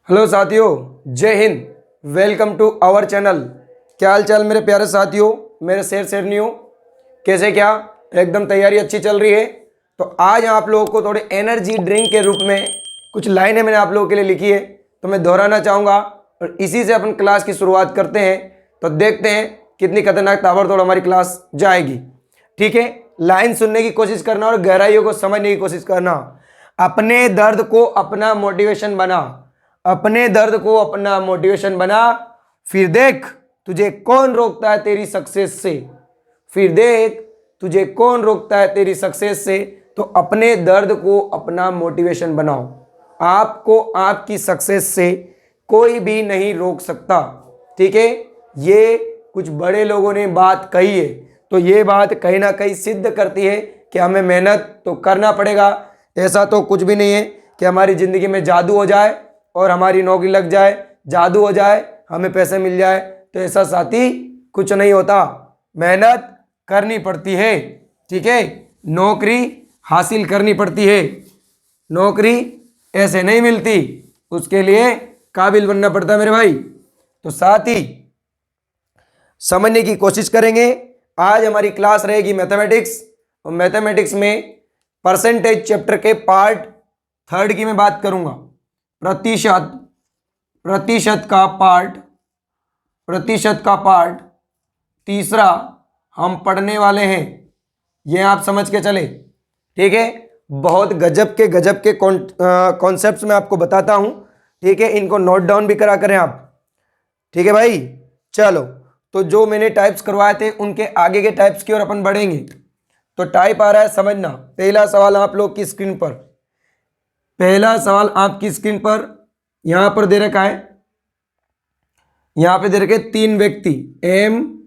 Hello साथियों, जय हिंद। Welcome to our channel. क्या हाल चाल मेरे प्यारे साथियों, मेरे शेरनियों, कैसे क्या एकदम तैयारी अच्छी चल रही है। तो आज आप लोगों को थोड़ी एनर्जी ड्रिंक के रूप में कुछ लाइनें मैंने आप लोगों के लिए लिखी है, तो मैं दोहराना चाहूँगा और इसी से अपन क्लास की शुरुआत करते हैं। तो देखते हैं कितनी खतरनाक ताबड़तोड़ हमारी क्लास जाएगी। ठीक है, लाइन सुनने की कोशिश करना और गहराइयों को समझने की कोशिश करना। अपने दर्द को अपना मोटिवेशन बना, अपने दर्द को अपना मोटिवेशन बना। फिर देख तुझे कौन रोकता है तेरी सक्सेस से, फिर देख तुझे कौन रोकता है तेरी सक्सेस से। तो अपने दर्द को अपना मोटिवेशन बनाओ। आपको आपकी सक्सेस से कोई भी नहीं रोक सकता। ठीक है, ये कुछ बड़े लोगों ने बात कही है, तो ये बात कहीं ना कहीं सिद्ध करती है कि हमें मेहनत तो करना पड़ेगा। ऐसा तो कुछ भी नहीं है कि हमारी ज़िंदगी में जादू हो जाए और हमारी नौकरी लग जाए, जादू हो जाए, हमें पैसे मिल जाए। तो ऐसा साथी कुछ नहीं होता, मेहनत करनी पड़ती है। ठीक है, नौकरी हासिल करनी पड़ती है, नौकरी ऐसे नहीं मिलती, उसके लिए काबिल बनना पड़ता है मेरे भाई। तो साथ ही समझने की कोशिश करेंगे। आज हमारी क्लास रहेगी मैथमेटिक्स, और मैथमेटिक्स में परसेंटेज चैप्टर के पार्ट 3 की मैं बात करूंगा। प्रतिशत का पार्ट तीसरा हम पढ़ने वाले हैं, ये आप समझ के चले। ठीक है, बहुत गजब के कॉन्सेप्ट्स मैं आपको बताता हूं। ठीक है, इनको नोट डाउन भी करा करें आप। ठीक है भाई, चलो। तो जो मैंने टाइप्स करवाए थे उनके आगे के टाइप्स की ओर अपन बढ़ेंगे। तो टाइप आ रहा है समझना। पहला सवाल आप लोग की स्क्रीन पर, पहला सवाल आपकी स्क्रीन पर यहां पर दे रखा है। यहां पे दे रखे 3 व्यक्ति एम,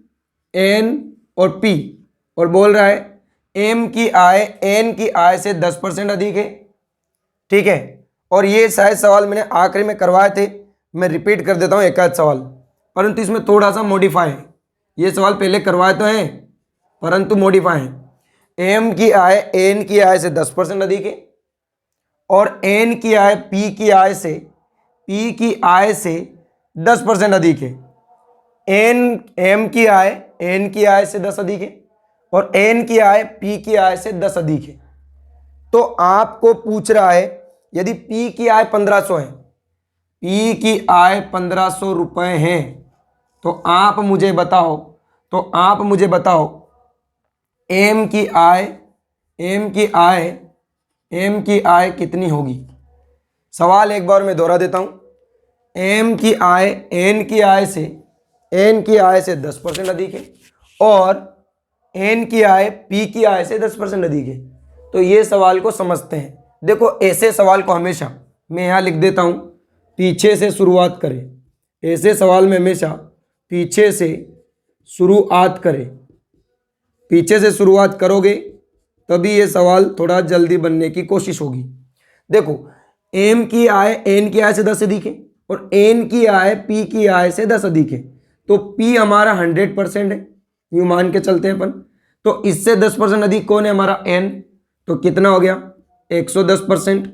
एन और पी, और बोल रहा है एम की आय एन की आय से 10% अधिक है। ठीक है, और ये शायद सवाल मैंने आखिरी में करवाए थे, मैं रिपीट कर देता हूं एक आध सवाल, परंतु इसमें थोड़ा सा मॉडिफाई है। ये सवाल पहले करवाए तो हैं परंतु मॉडिफाई है। एम की आय एन की आय से 10% अधिक है, और एन की आय पी की आय से 10% अधिक है। एम की आय एन की आय से 10 अधिक है, और एन की आय पी की आय से 10 अधिक है। तो आपको पूछ रहा है यदि पी की आय 1500 है, पी की आय 1500 रुपए है, तो आप मुझे बताओ एम की आय कितनी होगी। सवाल एक बार मैं दोहरा देता हूं। एम की आय एन की आय से 10% अधिक है, और एन की आय पी की आय से 10% अधिक है। तो ये सवाल को समझते हैं। देखो, ऐसे सवाल को हमेशा मैं यहाँ लिख देता हूँ, पीछे से शुरुआत करें। ऐसे सवाल में हमेशा पीछे से शुरुआत करें। पीछे से शुरुआत करोगे तभी ये सवाल थोड़ा जल्दी बनने की कोशिश होगी। देखो, एम की आय एन की आय से 10 अधिक है, और एन की आय पी की आय से 10 अधिक है। तो पी हमारा 100% है, यूं मान के चलते हैं अपन। तो इससे 10% अधिक कौन है? हमारा एन। तो कितना हो गया? 110%।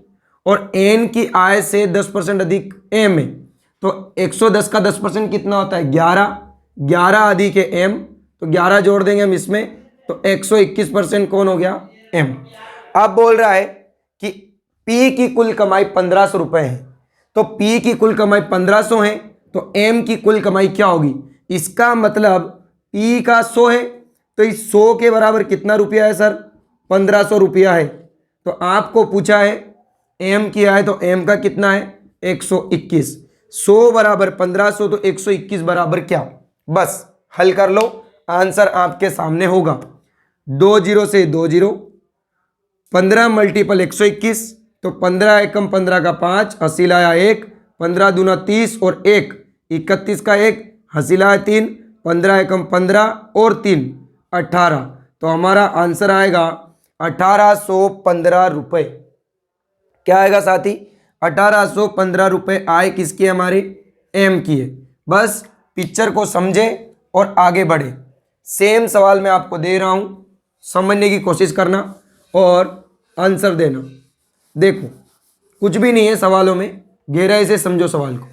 और एन की आय से 10% अधिक एम है, तो 110 का 10% कितना होता है? 11। 11 अधिक है एम, तो 11 जोड़ देंगे हम इसमें, तो 121% कौन हो गया? एम। अब बोल रहा है कि पी की कुल कमाई 1500 रुपए है। तो पी की कुल कमाई 1500 है, तो एम की कुल कमाई क्या होगी? इसका मतलब पी का 100 है, तो इस 100 के बराबर कितना रुपया है सर? 1500 रुपया है। तो आपको पूछा है एम की आय, तो एम का कितना है? 121। 100 बराबर 1500, तो 121 बराबर क्या? बस हल कर लो, आंसर आपके सामने होगा। 2 जीरो से 2 जीरो, 15 मल्टीपल 121, तो 15 एकम 15 का 5, हंसी लाया 1, 15 दूना 30 और 1 31 का 1, हंसी लाया 3, 15 एकम 15 और 3 18। तो हमारा आंसर आएगा 1815 रुपये। क्या आएगा साथी? 1815 रुपये आय किसकी है? हमारे एम की है। बस पिक्चर को समझे और आगे बढ़े। सेम सवाल मैं आपको दे रहा हूं, समझने की कोशिश करना और आंसर देना। देखो, कुछ भी नहीं है सवालों में, गहराई से समझो सवाल को।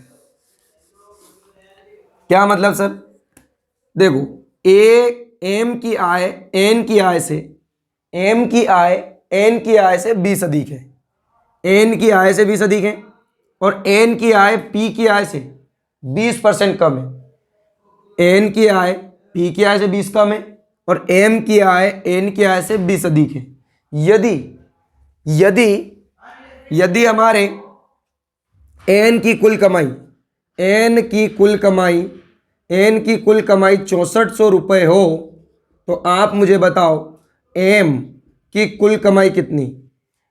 क्या मतलब सर? देखो, एम की आय एन की आय से, एम की आय एन की आय से 20 अधिक है, एन की आय से 20 अधिक है, और एन की आय पी की आय से 20% कम है। एन की आय पी की आय से 20 कम है और एम की आय एन की आय से 20 अधिक है। यदि यदि यदि हमारे एन की कुल कमाई, एन की कुल कमाई 6400 रुपये हो, तो आप मुझे बताओ एम की कुल कमाई कितनी?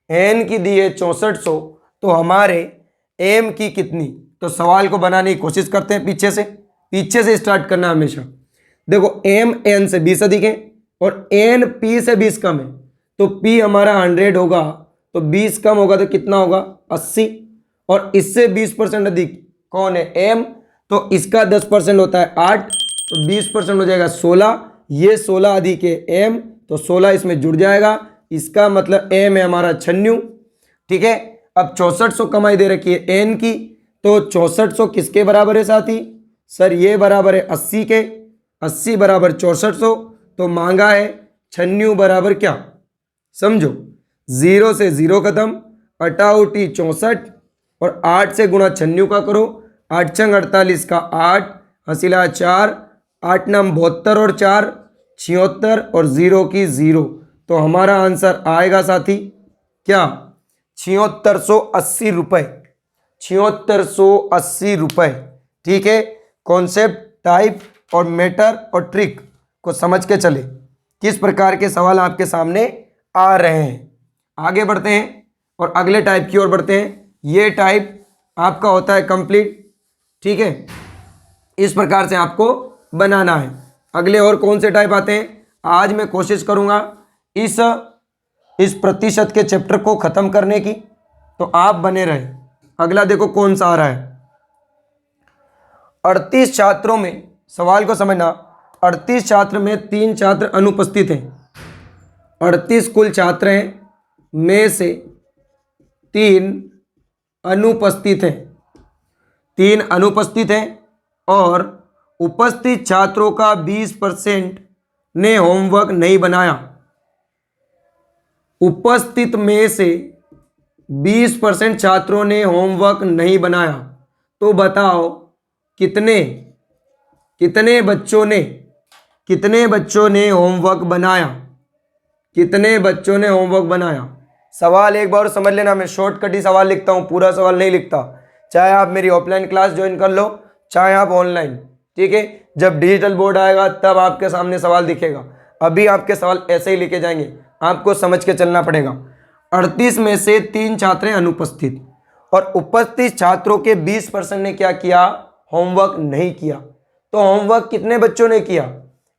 एन की दी है 6400, तो हमारे एम की कितनी? तो सवाल को बनाने की कोशिश करते हैं पीछे से स्टार्ट करना हमेशा। देखो, एम एन से 20 अधिक है और एन पी से 20 कम है, तो पी हमारा 100 होगा, तो 20 कम होगा तो कितना होगा? 80, और इससे 20% अधिक कौन है? एम, तो इसका 10% होता है 8, तो 20% हो जाएगा 16, ये 16 अधिक है एम, तो 16 इसमें जुड़ जाएगा, इसका मतलब एम है हमारा 96। ठीक है, अब 6400 कमाई दे रखी है एन की, तो 6400 किसके बराबर है साथी? सर ये बराबर है 80 के, 80 बराबर 6400, तो मांगा है 96 बराबर क्या? समझो, 0 से 0 खत्म, अटाउटी 64 और 8 से गुणा 96 का करो, 8 छंग 48 का 8, हसीला 4, 8 नाम 72 और 4 76 और 0 की 0, तो हमारा आंसर आएगा साथी क्या? 7680 रुपये, 7680 रुपये। ठीक है, कॉन्सेप्ट, टाइप और मैटर और ट्रिक को समझ के चले किस प्रकार के सवाल आपके सामने आ रहे हैं। आगे बढ़ते हैं और अगले टाइप की ओर बढ़ते हैं। ये टाइप आपका होता है कंप्लीट। ठीक है, इस प्रकार से आपको बनाना है। अगले और कौन से टाइप आते हैं? आज मैं कोशिश करूंगा इस प्रतिशत के चैप्टर को खत्म करने की, तो आप बने रहे। अगला देखो कौन सा आ रहा है। 38 छात्रों में, सवाल को समझना, 38 छात्र में 3 छात्र अनुपस्थित हैं। 38 कुल छात्र हैं, में से 3 अनुपस्थित हैं, 3 अनुपस्थित हैं, और उपस्थित छात्रों का 20% ने होमवर्क नहीं बनाया। उपस्थित में से 20% छात्रों ने होमवर्क नहीं बनाया, तो बताओ कितने बच्चों ने होमवर्क बनाया? कितने बच्चों ने होमवर्क बनाया? सवाल एक बार समझ लेना, मैं शॉर्टकट ही सवाल लिखता हूं, पूरा सवाल नहीं लिखता। चाहे आप मेरी ऑफलाइन क्लास ज्वाइन कर लो, चाहे आप ऑनलाइन। ठीक है, जब डिजिटल बोर्ड आएगा तब आपके सामने सवाल दिखेगा, अभी आपके सवाल ऐसे ही लिखे जाएंगे, आपको समझ के चलना पड़ेगा। 38 में से 3 छात्र हैं अनुपस्थित, और उपस्थित छात्रों के 20% ने क्या किया? होमवर्क नहीं किया। तो होमवर्क कितने बच्चों ने किया?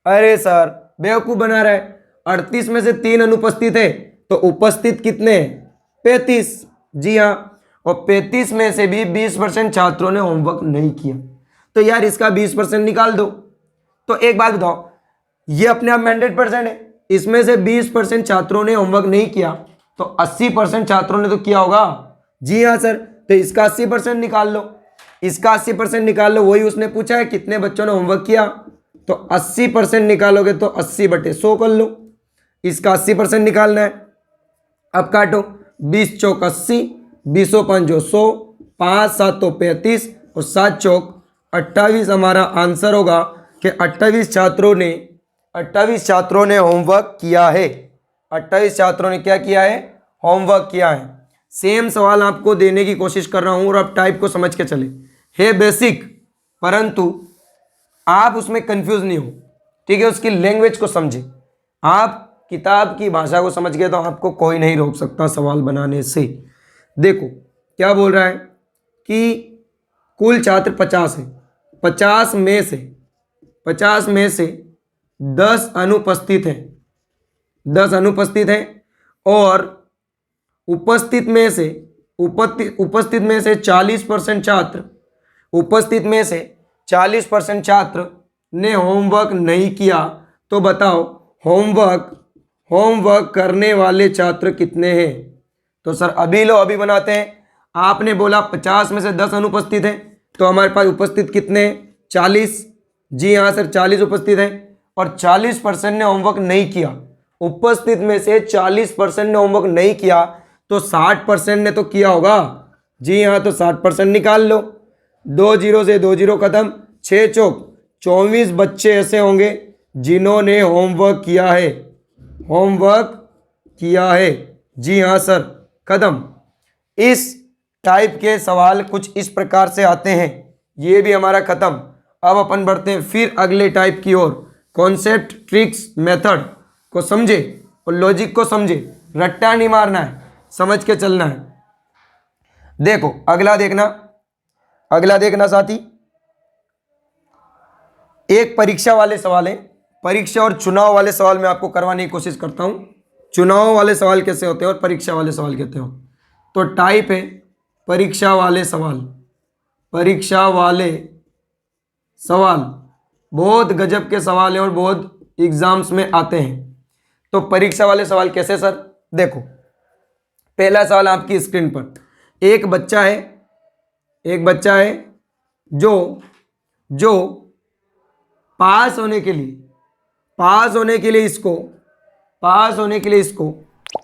अरे सर बेवकूफ बना रहा है, 38 में से 3 अनुपस्थित है, तो उपस्थित कितने हैं? 35। जी हाँ, और 35 में से भी 20% छात्रों ने होमवर्क नहीं किया, तो यार इसका 20% निकाल दो। तो एक बात बताओ, ये अपने आप 100% है, इसमें से 20% छात्रों ने होमवर्क नहीं किया, तो 80% छात्रों ने तो किया होगा। जी हाँ सर, तो इसका 80% निकाल लो, इसका 80% निकाल लो, वही उसने पूछा है कितने बच्चों ने होमवर्क किया, तो 80% निकालोगे तो 80/100 कर लो, इसका 80% निकालना है। अब काटो, 20 चौक 80, 20 5 100, 5 7 35 और 7 चौक 28। हमारा आंसर होगा कि 28 छात्रों ने होमवर्क किया है। 28 छात्रों ने क्या किया है? होमवर्क किया है। सेम सवाल आपको देने की कोशिश कर रहा हूं, और आप टाइप को समझ के चले, है बेसिक, परंतु आप उसमें कंफ्यूज नहीं हो। ठीक है, उसकी लैंग्वेज को समझे। आप किताब की भाषा को समझ गए तो आपको कोई नहीं रोक सकता सवाल बनाने से। देखो क्या बोल रहा है कि कुल छात्र 50 है, 50 में से 10 अनुपस्थित हैं, 10 अनुपस्थित हैं, और उपस्थित में से 40% छात्र ने होमवर्क नहीं किया, तो बताओ होमवर्क करने वाले छात्र कितने हैं? तो सर अभी लो, अभी बनाते हैं। आपने बोला 50 में से 10 अनुपस्थित हैं, तो हमारे पास उपस्थित कितने हैं? 40। जी हाँ सर, 40 उपस्थित हैं और 40% ने होमवर्क नहीं किया। उपस्थित में से 40% ने होमवर्क नहीं किया, तो 60% ने तो किया होगा। जी हाँ, तो 60% निकाल लो। 2 जीरो से 2 जीरो खत्म, 6 चौक 24 बच्चे ऐसे होंगे जिन्होंने होमवर्क किया है। होमवर्क किया है। जी हाँ सर, खत्म। इस टाइप के सवाल कुछ इस प्रकार से आते हैं। ये भी हमारा खत्म। अब अपन बढ़ते हैं फिर अगले टाइप की ओर। कॉन्सेप्ट, ट्रिक्स, मेथड को समझे और लॉजिक को समझे। रट्टा नहीं मारना है, समझ के चलना है। देखो अगला देखना, अगला देखना साथी। एक परीक्षा वाले सवाल है। परीक्षा और चुनाव वाले सवाल मैं आपको करवाने की कोशिश करता हूं। चुनाव वाले सवाल कैसे होते हैं और परीक्षा वाले सवाल कहते हो। तो टाइप है परीक्षा वाले सवाल। परीक्षा वाले सवाल बहुत गजब के सवाल हैं और बहुत एग्जाम्स में आते हैं। तो परीक्षा वाले सवाल कैसे सर? देखो पहला सवाल आपकी स्क्रीन पर। एक बच्चा है, एक बच्चा है जो पास होने के लिए, पास होने के लिए इसको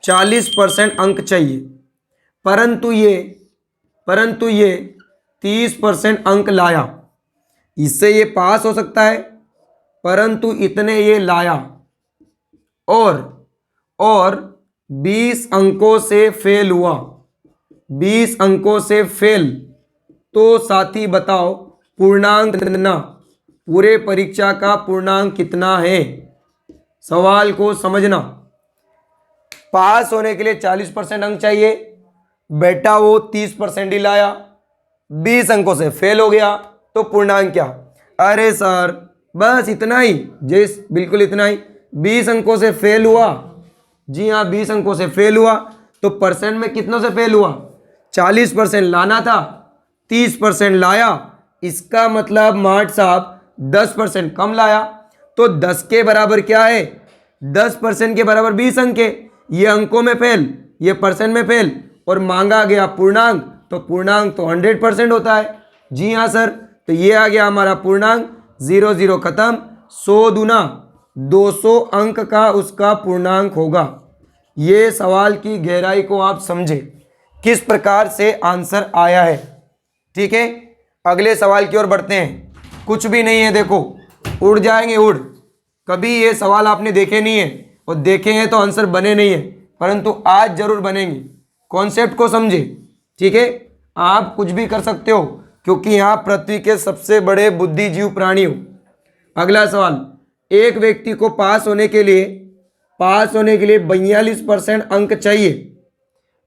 40% अंक चाहिए, परंतु ये 30% अंक लाया। इससे ये पास हो सकता है, परंतु इतने ये लाया और 20 अंकों से फेल हुआ। 20 अंकों से फेल, तो साथी बताओ पूर्णांक कितना, पूरे परीक्षा का पूर्णांक कितना है? सवाल को समझना। पास होने के लिए 40% अंक चाहिए, बेटा वो 30% ही लाया, 20 अंकों से फेल हो गया, तो पूर्णांक क्या? अरे सर बस इतना ही, जिस बिल्कुल इतना ही। 20 अंकों से फेल हुआ। जी हाँ, 20 अंकों से फेल हुआ, तो परसेंट में कितनों से फेल हुआ? 40% लाना था, 30% लाया। इसका मतलब मार्ट साहब 10% कम लाया। तो 10 के बराबर क्या है? 10% के बराबर 20 अंक है। ये अंकों में फेल, ये परसेंट में फेल, और मांगा गया पूर्णांक, तो पूर्णांक तो 100% होता है। जी हाँ सर, तो ये आ गया हमारा पूर्णांक। 0 0 खत्म, 100 दूना 200 अंक का उसका पूर्णांक होगा। ये सवाल की गहराई को आप समझे, किस प्रकार से आंसर आया है। ठीक है, अगले सवाल की ओर बढ़ते हैं। कुछ भी नहीं है, देखो उड़ जाएंगे उड़। कभी ये सवाल आपने देखे नहीं है, और देखे हैं तो आंसर बने नहीं है, परंतु आज जरूर बनेंगे। कॉन्सेप्ट को समझे। ठीक है, आप कुछ भी कर सकते हो, क्योंकि यहाँ पृथ्वी के सबसे बड़े बुद्धिजीव प्राणी हो। अगला सवाल, एक व्यक्ति को पास होने के लिए 42% अंक चाहिए।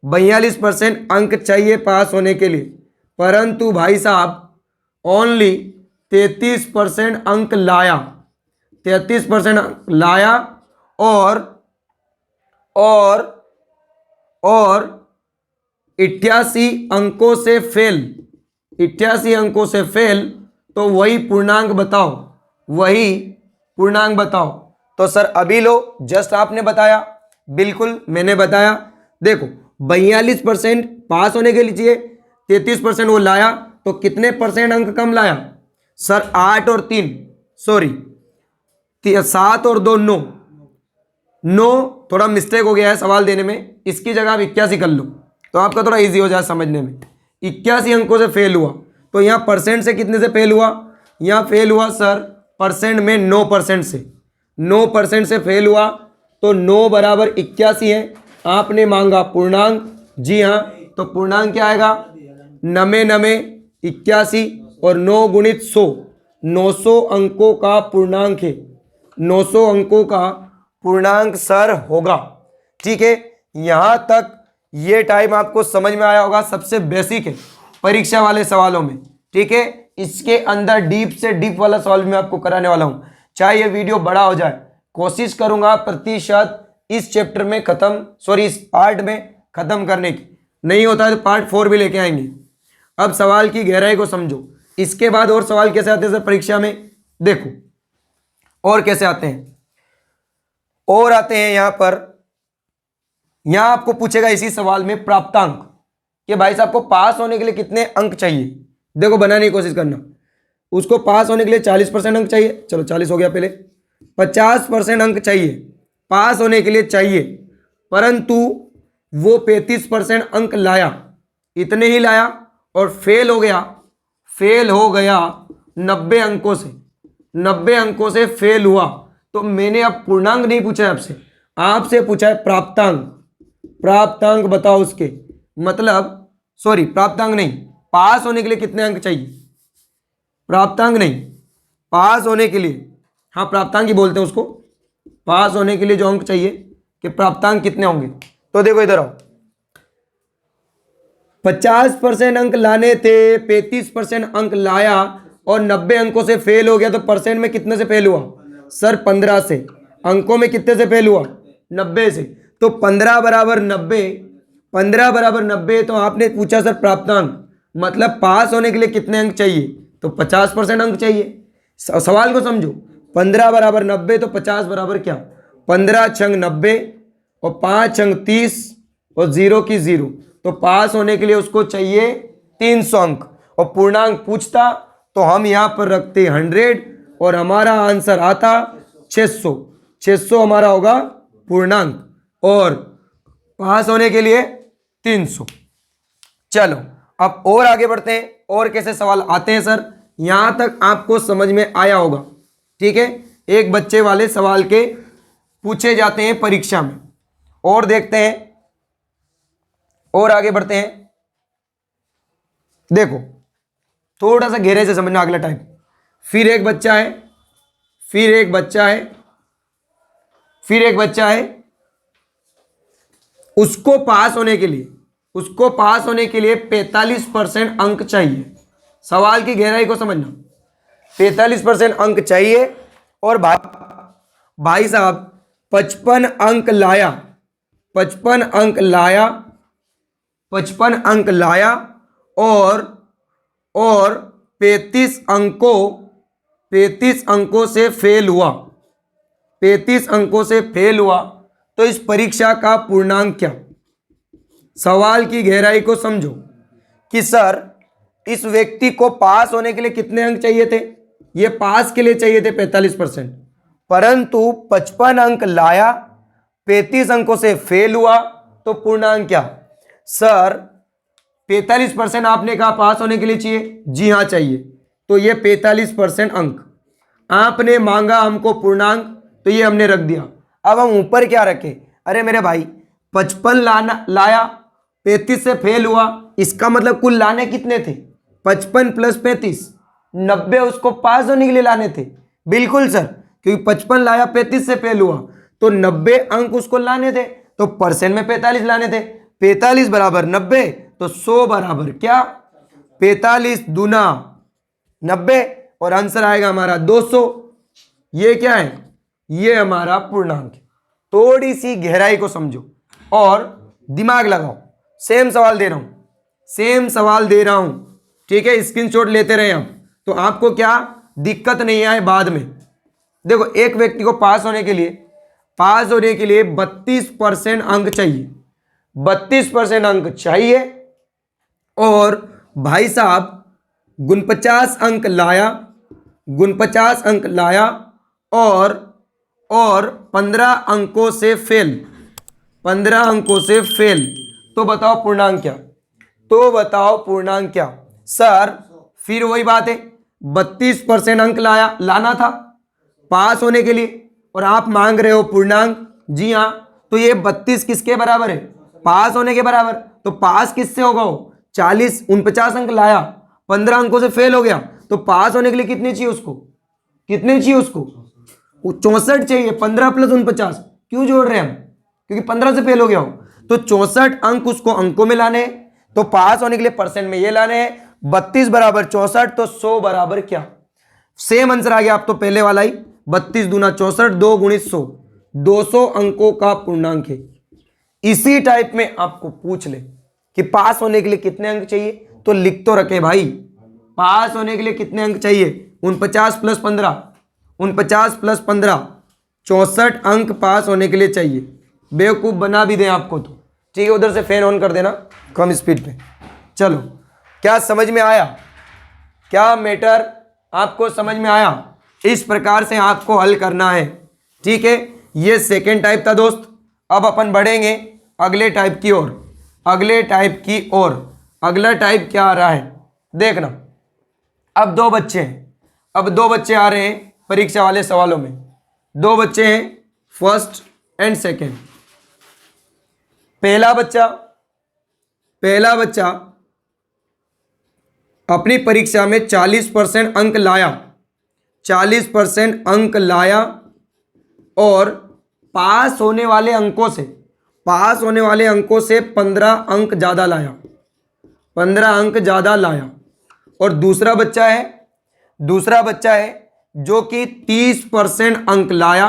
42% अंक चाहिए पास होने के लिए, परंतु भाई साहब ओनली 33% अंक लाया। 33% अंक लाया और 88 अंकों से फेल। 88 अंकों से फेल, तो वही पूर्णांक बताओ, वही पूर्णांक बताओ। तो सर अभी लो, जस्ट आपने बताया, बिल्कुल मैंने बताया। देखो 42% पास होने के लिए चाहिए, 33% वो लाया, तो कितने परसेंट अंक कम लाया? सर 8 और 3, सॉरी 7 और 2 9, थोड़ा मिस्टेक हो गया है सवाल देने में, इसकी जगह आप 81 कर लो, तो आपका थोड़ा इजी हो जाए समझने में। 81 अंकों से फेल हुआ, तो यहाँ परसेंट से कितने से फेल हुआ? यहाँ फेल हुआ सर परसेंट में 9% से। 9% से फेल हुआ, तो 9 बराबर 81 है। आपने मांगा पूर्णांक। जी हाँ, तो पूर्णांक क्या आएगा? 9 9 81 और 9 गुणित 100, 900 अंकों का पूर्णांक है। 900 अंकों का पूर्णांक सर होगा। ठीक है, यहां तक ये टाइम आपको समझ में आया होगा। सबसे बेसिक है परीक्षा वाले सवालों में। ठीक है, इसके अंदर डीप से डीप वाला सवाल मैं आपको कराने वाला हूं। चाहे ये वीडियो बड़ा हो जाए, कोशिश करूंगा प्रतिशत इस चैप्टर में खत्म, सॉरी इस पार्ट में खत्म करने की। नहीं होता है तो पार्ट 4 भी लेके आएंगे। अब सवाल की गहराई को समझो। इसके बाद और सवाल कैसे आते हैं सर परीक्षा में? देखो और कैसे आते हैं, और आते हैं यहां पर। यहां आपको पूछेगा इसी सवाल में प्राप्तांक। कि भाई साहब को पास होने के लिए कितने अंक चाहिए। देखो बनाने की कोशिश करना। उसको पास होने के लिए 40% अंक चाहिए, चलो 40 हो गया पहले। 50% अंक चाहिए पास होने के लिए चाहिए, परंतु वो 35% अंक लाया, इतने ही लाया और फेल हो गया। फेल हो गया 90 अंकों से, 90 अंकों से फेल हुआ। तो मैंने अब पूर्णांक नहीं पूछा है आपसे, आपसे पूछा है प्राप्तांक। प्राप्तांक बताओ उसके, मतलब सॉरी प्राप्तांक नहीं, पास होने के लिए कितने अंक चाहिए। प्राप्तांक नहीं, पास होने के लिए, हाँ प्राप्तांक ही बोलते हैं उसको। पास होने के लिए जो अंक चाहिए कि प्राप्तांक कितने होंगे। तो देखो इधर आओ, 50% अंक लाने थे, 35% अंक लाया और 90 अंकों से फेल हो गया। तो परसेंट में कितने से फेल हुआ सर? 15 से। अंकों में कितने से फेल हुआ? 90 से। तो 15 बराबर 90, 15 बराबर 90। तो आपने पूछा सर प्राप्तांक, मतलब पास होने के लिए कितने अंक चाहिए? तो 50% अंक चाहिए। सवाल को समझो, 15 बराबर 90 तो 50 बराबर क्या? 15 छंग 90 और 5 छंग 30 और 0 की 0। तो पास होने के लिए उसको चाहिए 300 अंक। और पूर्णांक पूछता तो हम यहां पर रखते 100 और हमारा आंसर आता 600। 600 हमारा होगा पूर्णांक और पास होने के लिए 300। चलो अब और आगे बढ़ते हैं, और कैसे सवाल आते हैं सर, यहां तक आपको समझ में आया होगा। ठीक है, एक बच्चे वाले सवाल के पूछे जाते हैं परीक्षा में। और देखते हैं, और आगे बढ़ते हैं। देखो थोड़ा सा गहरे से समझना अगला टाइप। फिर एक बच्चा है, फिर एक बच्चा है, फिर एक बच्चा है, उसको पास होने के लिए, उसको पास होने के लिए 45% अंक चाहिए। सवाल की गहराई को समझना, 45% अंक चाहिए और भाई साहब 55 अंक लाया, 55 अंक लाया, 55 अंक लाया और 35 अंकों से फेल हुआ, 35 अंकों से फेल हुआ। तो इस परीक्षा का पूर्णांक क्या? सवाल की गहराई को समझो कि सर इस व्यक्ति को पास होने के लिए कितने अंक चाहिए थे? ये पास के लिए चाहिए थे 45%, परंतु 55 अंक लाया, 35 अंकों से फेल हुआ। तो पूर्णांक क्या? सर 45% आपने कहा पास होने के लिए चाहिए, जी हाँ चाहिए। तो ये 45% अंक आपने मांगा हमको पूर्णांक, तो ये हमने रख दिया। अब हम ऊपर क्या रखें? अरे मेरे भाई 55 लाया, 35 से फेल हुआ, इसका मतलब कुल लाने कितने थे? 55 प्लस 35, 90 उसको पास होने के लिए लाने थे। बिल्कुल सर, क्योंकि 55 लाया, 35 से फेल हुआ, तो 90 अंक उसको लाने थे। तो परसेंट में 45 लाने थे। 45 बराबर 90, तो 100 बराबर क्या? 45 दूना 90 और आंसर आएगा हमारा 200। ये क्या है? ये हमारा पूर्णांक है। थोड़ी सी गहराई को समझो और दिमाग लगाओ। सेम सवाल दे रहा हूं, सेम सवाल दे रहा हूं, ठीक है, स्क्रीनशॉट लेते रहे आप, तो आपको क्या दिक्कत नहीं आए बाद में। देखो एक व्यक्ति को पास होने के लिए 32% अंक चाहिए, 32% अंक चाहिए और भाई साहब 49 अंक लाया, 49 अंक लाया और 15 अंकों से फेल, 15 अंकों से फेल। तो बताओ पूर्णांक क्या? तो बताओ पूर्णांक क्या? सर फिर वही बात है, 32% अंक लाना था पास होने के लिए और आप मांग रहे हो पूर्णांक, जी हाँ। तो ये 32 किसके बराबर है? पास होने के बराबर। तो पास किससे होगा? वो 49 अंक लाया, 15 अंकों से फेल हो गया, तो पास होने के लिए कितने चाहिए उसको? कितने चाहिए उसको? 64 चाहिए। 15 प्लस 49 क्यों जोड़ रहे हैं हम? क्योंकि 15 से फेल हो गया हो। तो 64 अंक उसको अंकों में लाने हैं, तो पास होने के लिए परसेंट में ये लाने हैं। 32 बराबर 64, तो 100 बराबर क्या? सेम आंसर आ गया आप तो पहले वाला ही, 32 दूना 64, 2 गुणित 100, 200 अंकों का पूर्णांक है। इसी टाइप में आपको पूछ ले कि पास होने के लिए कितने अंक चाहिए, तो लिख तो रखे भाई, पास होने के लिए कितने अंक चाहिए? 49 प्लस 15, 49 प्लस 15, 64 अंक पास होने के लिए चाहिए। बेवकूफ़ बना भी दें आपको तो ठीक है, उधर से फैन ऑन कर देना कम स्पीड पे। चलो, क्या समझ में आया? क्या मैटर आपको समझ में आया? इस प्रकार से आपको हल करना है, ठीक है। ये सेकेंड टाइप था दोस्त। अब अपन बढ़ेंगे अगले टाइप की ओर। अगले टाइप की ओर अगला टाइप क्या आ रहा है देखना। अब दो बच्चे हैं, अब दो बच्चे आ रहे हैं परीक्षा वाले सवालों में। दो बच्चे हैं, फर्स्ट एंड सेकेंड। पहला बच्चा अपनी परीक्षा में 40% अंक लाया, 40% अंक लाया और पास होने वाले अंकों से 15 अंक ज़्यादा लाया, 15 अंक ज़्यादा लाया। और दूसरा बच्चा है जो कि 30% अंक लाया,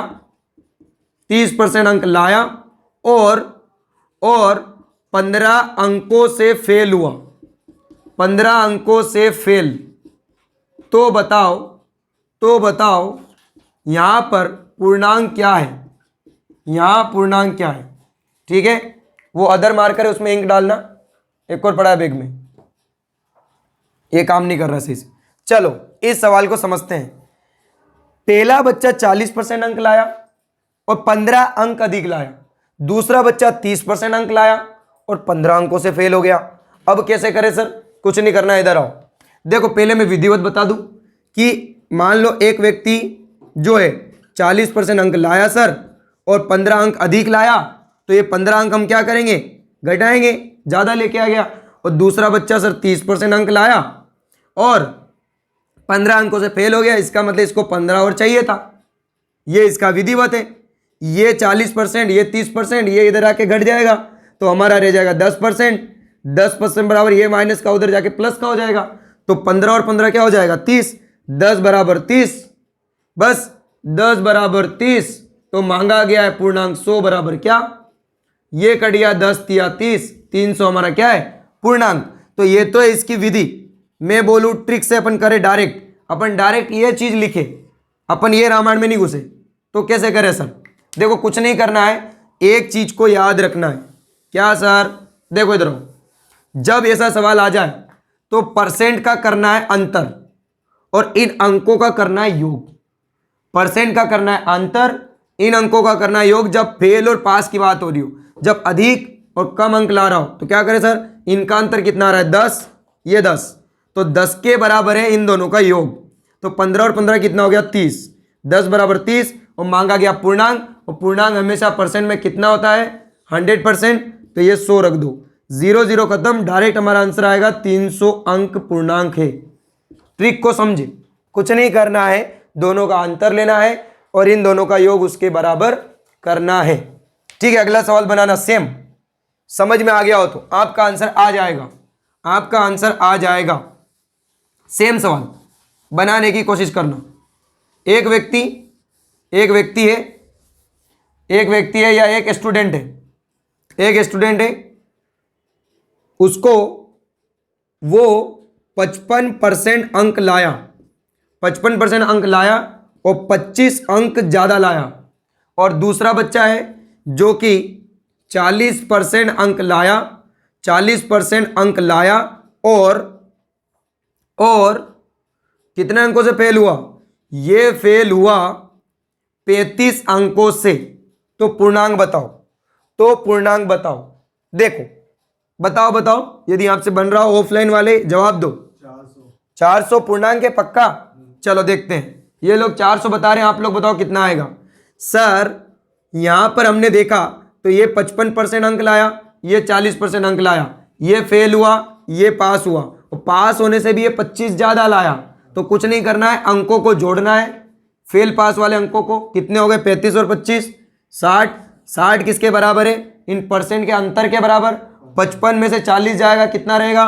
30% अंक लाया और 15 अंकों से फेल हुआ, 15 अंकों से फेल। तो बताओ यहां पर पूर्णांक क्या है? ठीक है, वो अदर मार्कर है उसमें इंक डालना। एक और पड़ा है बैग में, ये काम नहीं कर रहा सही से। चलो इस सवाल को समझते हैं। पहला बच्चा 40% अंक लाया और 15 अंक अधिक लाया। दूसरा बच्चा 30% अंक लाया और 15 अंकों से फेल हो गया। अब कैसे करें सर? कुछ नहीं करना, इधर आओ। देखो पहले मैं विधिवत बता दूं कि मान लो एक व्यक्ति जो है 40% अंक लाया सर और 15 अंक अधिक लाया, तो ये 15 अंक हम क्या करेंगे? घटाएंगे, ज़्यादा लेके आ गया। और दूसरा बच्चा सर 30% अंक लाया और 15 अंकों से फेल हो गया, इसका मतलब इसको 15 और चाहिए था। ये इसका विधिवत है। ये 40%, ये 30%, ये इधर आके घट जाएगा तो हमारा रह जाएगा 10%। 10% बराबर ये माइनस का उधर जाके प्लस का हो जाएगा, तो 15 और 15 क्या हो जाएगा? 30। 10 बराबर 30, बस 10 बराबर 30। तो मांगा गया है पूर्णांक 100 बराबर क्या? ये कट गया 10 तिया 30, 300 हमारा क्या है? पूर्णांक। तो ये तो है इसकी विधि। मैं बोलूं ट्रिक से अपन करें डायरेक्ट, अपन डायरेक्ट ये चीज लिखे, अपन ये रामायण में नहीं घुसे, तो कैसे करें सर? देखो कुछ नहीं करना है, एक चीज को याद रखना है। क्या सर? देखो इधर आओ। जब ऐसा सवाल आ जाए तो परसेंट का करना है अंतर और इन अंकों का करना है योग। परसेंट का करना है अंतर, इन अंकों का करना है योग। जब फेल और पास की बात हो रही हो, जब अधिक और कम अंक ला रहा हो, तो क्या करें सर? इनका अंतर कितना आ रहा है? 10, ये 10, तो 10 के बराबर है इन दोनों का योग। तो 15 और 15 कितना हो गया? 30। 10 बराबर 30 और मांगा गया पूर्णांक, और पूर्णांक हमेशा परसेंट में कितना होता है? 100%। तो ये 100 रख दो, 0 0 खत्म, डायरेक्ट हमारा आंसर आएगा 300 अंक पूर्णांक है। ट्रिक को समझे, कुछ नहीं करना है, दोनों का अंतर लेना है और इन दोनों का योग उसके बराबर करना है। ठीक है, अगला सवाल बनाना सेम। समझ में आ गया हो तो आपका आंसर आ जाएगा, आपका आंसर आ जाएगा। सेम सवाल बनाने की कोशिश करना। एक व्यक्ति है या एक स्टूडेंट है, उसको वो 55% अंक लाया, 55% अंक लाया और 25 अंक ज़्यादा लाया। और दूसरा बच्चा है जो कि 40% अंक लाया, 40% अंक लाया और कितने अंकों से फेल हुआ? ये फेल हुआ 35 अंकों से। तो पूर्णांक बताओ। देखो बताओ, यदि आपसे बन रहा हो ऑफलाइन वाले जवाब दो। 400 पूर्णांक है पक्का? चलो देखते हैं। ये लोग 400 बता रहे हैं, आप लोग बताओ कितना आएगा। सर यहां पर हमने देखा तो ये 55% अंक लाया, ये 40% अंक लाया, ये फेल हुआ, ये पास हुआ, और पास होने से भी ये 25 ज़्यादा लाया। तो कुछ नहीं करना है, अंकों को जोड़ना है। फेल पास वाले अंकों को कितने हो गए? 35 और 25 60। 60 किसके बराबर है? इन परसेंट के अंतर के बराबर। 55 में से 40 जाएगा, कितना रहेगा?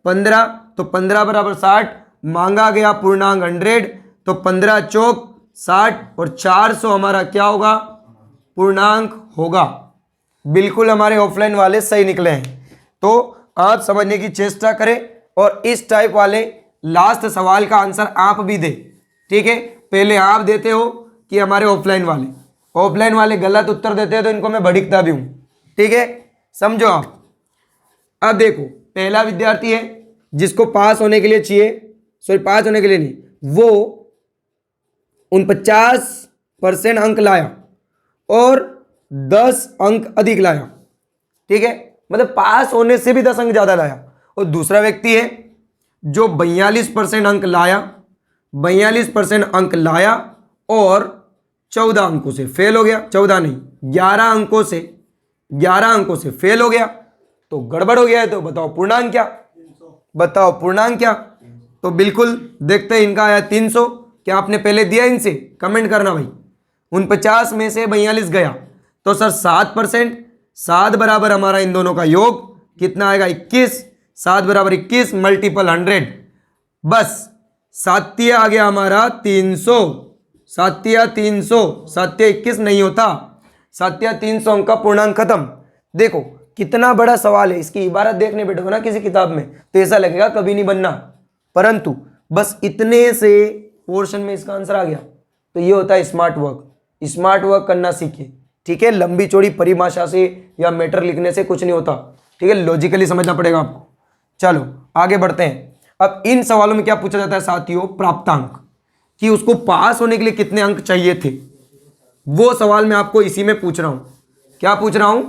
15। तो 15 बराबर 60, मांगा गया पूर्णांक 100। तो 15 चौक 60 और 400 हमारा क्या होगा? पूर्णांक होगा। बिल्कुल हमारे ऑफलाइन वाले सही निकले हैं। तो आप समझने की चेष्टा करें और इस टाइप वाले लास्ट सवाल का आंसर आप भी दें। ठीक है, पहले आप देते हो कि हमारे ऑफलाइन वाले गलत उत्तर देते हैं, तो इनको मैं भड़कता भी हूं। ठीक है, समझो आप। अब देखो पहला विद्यार्थी है जिसको पास होने के लिए चाहिए, सॉरी पास होने के लिए नहीं, वो 49% अंक लाया और 10 अंक अधिक लाया, ठीक है, मतलब पास होने से भी 10 अंक ज्यादा लाया। और दूसरा व्यक्ति है जो 42% अंक लाया, 42% अंक लाया और 14 अंकों से फेल हो गया, 14 नहीं 11 अंकों से, 11 अंकों से फेल हो गया, तो गड़बड़ हो गया है। तो बताओ पूर्णांक क्या, बताओ पूर्णांक क्या। तो बिल्कुल देखते हैं, इनका आया 300। क्या आपने पहले दिया इनसे, कमेंट करना भाई। 49 में से 42 गया तो सर 7%, 7 बराबर हमारा इन दोनों का योग कितना आएगा 21, 7 बराबर 21 मल्टीपल 100, बस सात्य आ गया हमारा 300, सात्य 300, सात्य 21 नहीं होता, सात्य 300 अंक का पूर्णांक खत्म। देखो कितना बड़ा सवाल है, इसकी इबारत देखने बैठोगे ना किसी किताब में तो ऐसा लगेगा कभी नहीं बनना, परंतु बस इतने से पोर्शन में इसका आंसर आ गया। तो ये होता है स्मार्ट वर्क। स्मार्ट वर्क करना सीखिए, ठीक है, लंबी चौड़ी परिभाषा से या मैटर लिखने से कुछ नहीं होता, ठीक है, लॉजिकली समझना पड़ेगा आपको। चलो आगे बढ़ते हैं। अब इन सवालों में क्या पूछा जाता है साथियों, प्राप्तांक, कि उसको पास होने के लिए कितने अंक चाहिए थे, वो सवाल मैं आपको इसी में पूछ रहा हूं। क्या पूछ रहा हूं,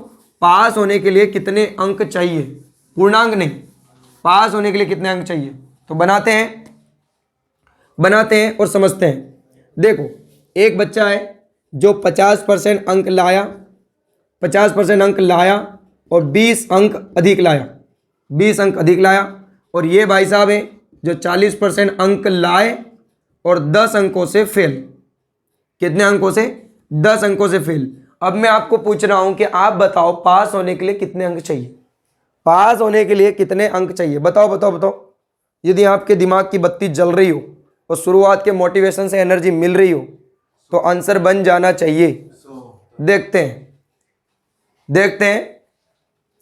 पास होने के लिए कितने अंक चाहिए, पूर्णांक नहीं, पास होने के लिए कितने अंक चाहिए। तो बनाते हैं और समझते हैं। देखो एक बच्चा है जो 50% अंक लाया, 50% अंक लाया और 20 अंक अधिक लाया, 20 अंक अधिक लाया, और ये भाई साहब है जो 40% अंक लाए और 10 अंकों से फेल। कितने अंकों से, 10 अंकों से फेल। अब मैं आपको पूछ रहा हूं कि आप बताओ पास होने के लिए कितने अंक चाहिए, पास होने के लिए कितने अंक चाहिए, बताओ बताओ बताओ। यदि आपके दिमाग की बत्ती जल रही हो और शुरुआत के मोटिवेशन से एनर्जी मिल रही हो तो आंसर बन जाना चाहिए। देखते हैं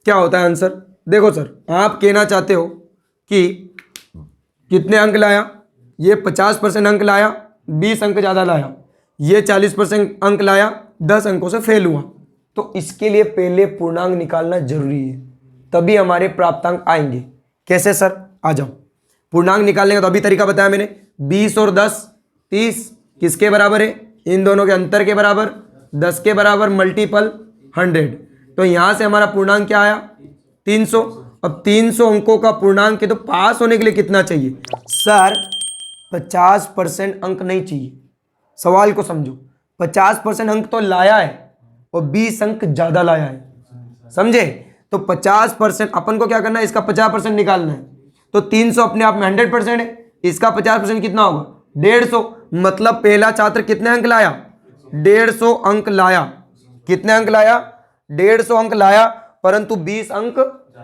क्या होता है आंसर। देखो सर, आप कहना चाहते हो कि कितने अंक लाया, ये 50% अंक लाया, 20 अंक ज़्यादा लाया, ये 40% अंक लाया, 10 अंकों से फेल हुआ, तो इसके लिए पहले पूर्णांक निकालना जरूरी है, तभी हमारे प्राप्तांक आएंगे। कैसे सर, आ जाओ। पूर्णांक निकालने का तो अभी तरीका बताया मैंने, 20 और 10 30 किसके बराबर है, इन दोनों के अंतर के बराबर, 10 के बराबर मल्टीपल 100। तो यहां से हमारा पूर्णांक क्या आया 300। अब 300 अंकों का पूर्णांक है तो पास होने के लिए कितना चाहिए सर, 50% अंक नहीं चाहिए। सवाल को समझो, 50% अंक तो लाया है और 20 अंक ज्यादा लाया है, समझे। तो 50% अपन को क्या करना है, इसका 50% निकालना है। तो 300 अपने आप में 100% है, इसका 50% कितना होगा 150। मतलब पहला छात्र कितने अंक लाया, 150 अंक लाया। कितने अंक लाया, 150 अंक लाया, परंतु 20 अंक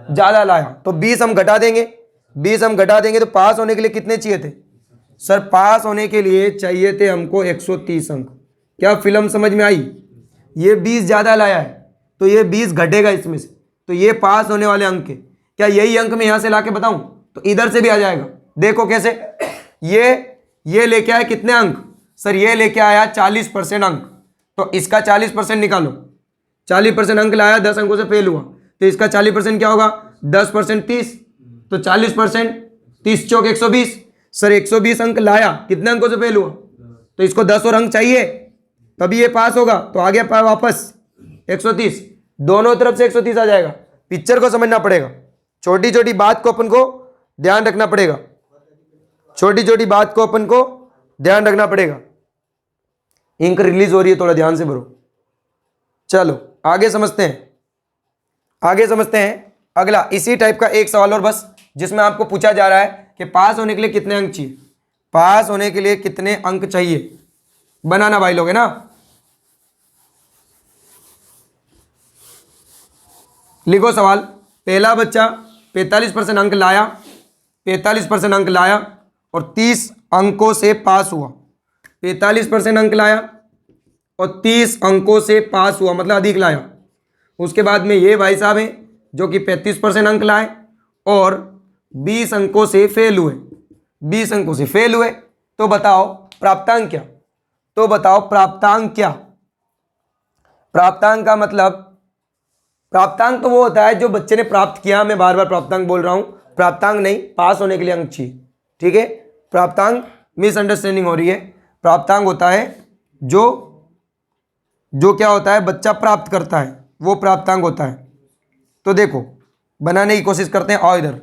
ज्यादा लाया। तो 20 हम घटा देंगे, 20 हम घटा देंगे तो पास होने के लिए कितने चाहिए थे सर, पास होने के लिए चाहिए थे हमको 130 अंक। क्या फिल्म समझ में आई, ये 20 ज्यादा लाया है तो ये 20 घटेगा इसमें से, तो ये पास होने वाले अंक है। क्या यही अंक मैं यहां से लाके बताऊं तो इधर से भी आ जाएगा। देखो कैसे, ये लेके आया कितने अंक सर, ये लेके आया 40% अंक, तो इसका 40% निकालो। 40% अंक लाया, 10 अंकों से फेल हुआ, तो इसका 40% क्या होगा 10% 30, तो 40% 30 चौक 120। सर 120 अंक लाया, कितने अंकों से फेल हुआ, तो इसको 10 और अंक चाहिए तभी ये पास होगा। तो आ गया वापस 130, दोनों तरफ से 130 आ जाएगा। पिक्चर को समझना पड़ेगा, छोटी छोटी बात को अपन को ध्यान रखना पड़ेगा, छोटी छोटी बात को अपन को ध्यान रखना पड़ेगा। इंक रिलीज हो रही है, थोड़ा ध्यान से भरो। चलो आगे समझते हैं, अगला इसी टाइप का एक सवाल और बस, जिसमें आपको पूछा जा रहा है कि पास होने के लिए कितने अंक चाहिए, पास होने के लिए कितने अंक चाहिए। बनाना भाई लोग है ना, लिखो सवाल। पहला बच्चा 45% अंक लाया, 45% अंक लाया और 30 अंकों से पास हुआ। 45% अंक लाया और 30 अंकों से पास हुआ, मतलब अधिक लाया। उसके बाद में ये भाई साहब हैं जो कि 35% अंक लाए और 20 अंकों से फेल हुए, 20 अंकों से फेल हुए। तो बताओ प्राप्तांक क्या, तो बताओ प्राप्तांक क्या। प्राप्तांक का मतलब प्राप्तांक तो वो होता है जो बच्चे ने प्राप्त किया। मैं बार बार प्राप्तांक बोल रहा हूं, प्राप्तांक नहीं, पास होने के लिए अंक चाहिए। ठीक है, प्राप्तांक मिसअंडरस्टैंडिंग हो रही है। प्राप्तांक होता है जो क्या होता है, बच्चा प्राप्त करता है, वो प्राप्तांक होता है। तो देखो बनाने की कोशिश करते हैं। आओ इधर।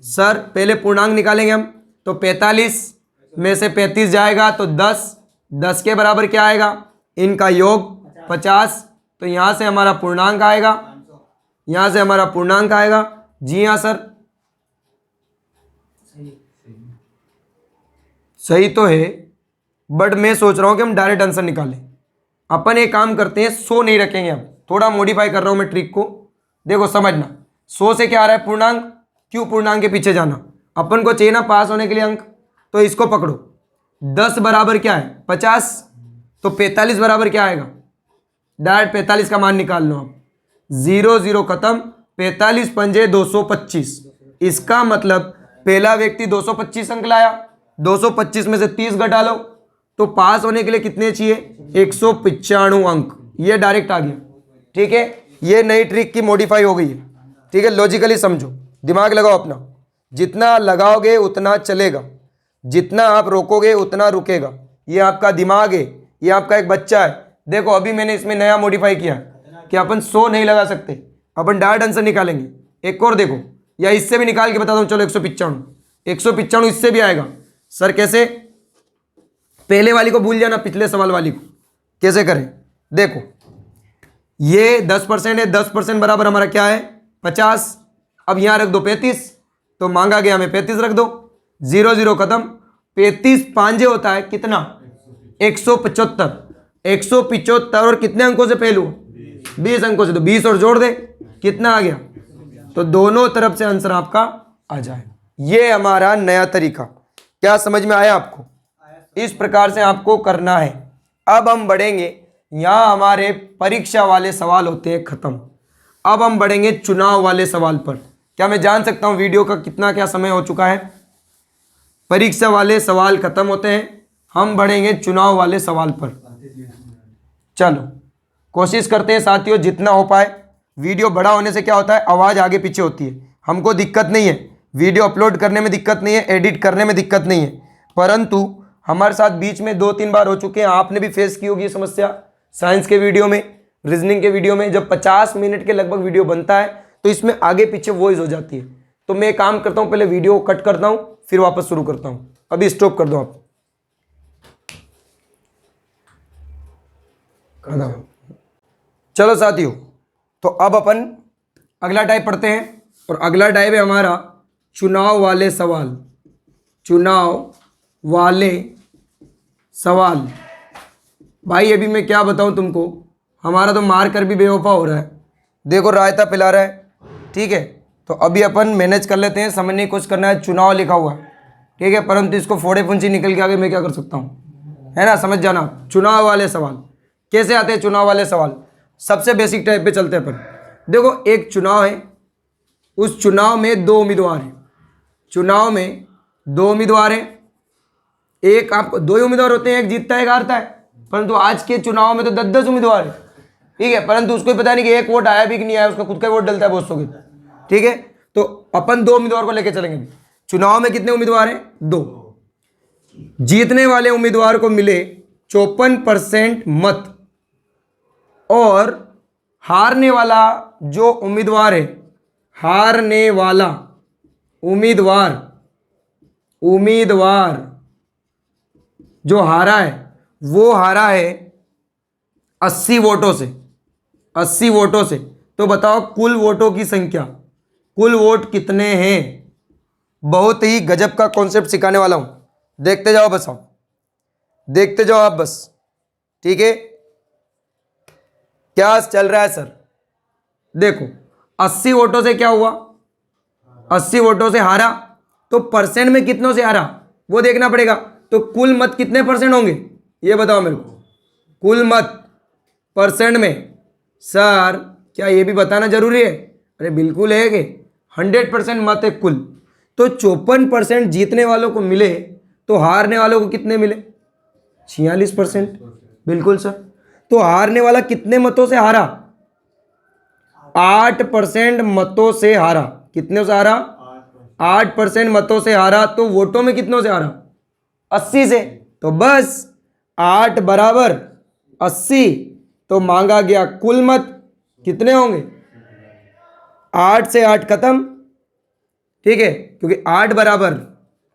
सर पहले पूर्णांक निकालेंगे हम, तो 45 में से 35 जाएगा तो 10 के बराबर क्या आएगा, इनका योग 50। तो यहां से हमारा पूर्णांक आएगा, यहां से हमारा पूर्णांक आएगा। जी हाँ सर, सही तो है, बट मैं सोच रहा हूं कि हम डायरेक्ट आंसर निकालें। अपन एक काम करते हैं, 100 नहीं रखेंगे, अब थोड़ा मॉडिफाई कर रहा हूं मैं ट्रिक को। देखो समझना, 100 से क्या आ रहा है पूर्णांक, क्यों पूर्णांक के पीछे जाना, अपन को चाहिए ना पास होने के लिए अंक। तो इसको पकड़ो, 10 बराबर क्या है 50, तो 45 बराबर क्या आएगा, डायरेक्ट 45 का मान निकाल लो आप। 0 0 खत्म, 45 पंजे 225। इसका मतलब पहला व्यक्ति 225 अंक लाया, 225 में से 30 घटा लो, तो पास होने के लिए कितने चाहिए, 195 अंक। ये डायरेक्ट आ गया। ठीक है, ये नई ट्रिक की मॉडिफाई हो गई है। ठीक है, लॉजिकली समझो, दिमाग लगाओ अपना। जितना लगाओगे उतना चलेगा, जितना आप रोकोगे उतना रुकेगा। ये आपका दिमाग है, ये आपका एक बच्चा है। देखो अभी मैंने इसमें नया मॉडिफाई किया कि अपन 100 नहीं लगा सकते, अपन डायरेक्ट आंसर निकालेंगे। एक और देखो, या इससे भी निकाल के बताता हूँ। चलो 195 इससे भी आएगा। सर कैसे, पहले वाली को भूल जाना, पिछले सवाल वाली को कैसे करें। देखो ये 10% है, 10% बराबर हमारा क्या है 50। अब यहां रख दो 35, तो मांगा गया हमें 35 रख दो। 0 0 खत्म, 35 पांजे होता है कितना 175। 175 और कितने अंकों से पहलू 20 अंकों से, तो 20 और जोड़ दे, कितना आ गया, तो दोनों तरफ से आंसर आपका आ जाए। ये हमारा नया तरीका, क्या समझ में आया आपको। इस प्रकार से आपको करना है। अब हम बढ़ेंगे, यहां हमारे परीक्षा वाले सवाल होते हैं खत्म। अब हम बढ़ेंगे चुनाव वाले सवाल पर। क्या मैं जान सकता हूं वीडियो का कितना क्या समय हो चुका है। परीक्षा वाले सवाल खत्म होते हैं, हम बढ़ेंगे चुनाव वाले सवाल पर। चलो कोशिश करते हैं साथियों जितना हो पाए। वीडियो बड़ा होने से क्या होता है, आवाज़ आगे पीछे होती है। हमको दिक्कत नहीं है, वीडियो अपलोड करने में दिक्कत नहीं है, एडिट करने में दिक्कत नहीं है, परंतु हमारे साथ बीच में 2-3 बार हो चुके हैं, आपने भी फेस की होगी ये समस्या। साइंस के वीडियो में, रीजनिंग के वीडियो में, जब 50 मिनट के लगभग वीडियो बनता है तो इसमें आगे पीछे वॉइस हो जाती है। तो मैं काम करता हूँ, पहले वीडियो कट करता हूँ, फिर वापस शुरू करता हूँ। अभी स्टॉप कर दो आप। चलो साथियों, तो अब अपन अगला टाइप पढ़ते हैं, और अगला टाइप है हमारा चुनाव वाले सवाल। चुनाव वाले सवाल। भाई अभी मैं क्या बताऊं तुमको, हमारा तो मारकर भी बेवफा हो रहा है। देखो रायता पिला रहा है, ठीक है। तो अभी अपन मैनेज कर लेते हैं, समझने की कोशिश करना है। चुनाव लिखा हुआ है, ठीक है, परंतु इसको फोड़े फुंसी निकल के आगे मैं क्या कर सकता हूँ, है ना, समझ जाना। चुनाव वाले सवाल कैसे आते हैं। चुनाव वाले सवाल सबसे बेसिक टाइप पे चलते हैं अपन। देखो एक चुनाव है, उस चुनाव में 2 उम्मीदवार हैं। चुनाव में 2 उम्मीदवार हैं, एक आपको 2 ही उम्मीदवार होते हैं, एक जीतता है एक हारता है। परंतु आज के चुनाव में तो 10-10 उम्मीदवार हैं, ठीक है, परंतु उसको ही पता नहीं कि एक वोट आया भी कि नहीं आया, उसका खुद का वोट डलता है बहुत सौ के, ठीक है। तो अपन 2 उम्मीदवार को लेकर चलेंगे। चुनाव में कितने उम्मीदवार हैं, 2। जीतने वाले उम्मीदवार को मिले 54% मत, और हारने वाला जो उम्मीदवार है, हारने वाला उम्मीदवार जो हारा है, वो हारा है 80 वोटों से। 80 वोटों से। तो बताओ कुल वोटों की संख्या, कुल वोट कितने हैं। बहुत ही गजब का कॉन्सेप्ट सिखाने वाला हूं, देखते जाओ बस, आप देखते जाओ आप बस, ठीक है। क्या चल रहा है सर, देखो 80 वोटों से क्या हुआ, 80 वोटों से हारा, तो परसेंट में कितनों से हारा वो देखना पड़ेगा। तो कुल मत कितने परसेंट होंगे ये बताओ मेरे को, कुल मत परसेंट में। सर क्या ये भी बताना जरूरी है, अरे बिल्कुल है कि 100% मत है कुल। तो 54% जीतने वालों को मिले, तो हारने वालों को कितने मिले, 46%। बिल्कुल सर। तो हारने वाला कितने मतों से हारा, 8% मतों से हारा। कितने से हारा? 8% मतों से हारा। तो वोटों में कितनों से हारा? 80 से। तो बस 8 बराबर 80। तो मांगा गया कुल मत कितने होंगे? 8 से 8 खत्म, ठीक है, क्योंकि 8 बराबर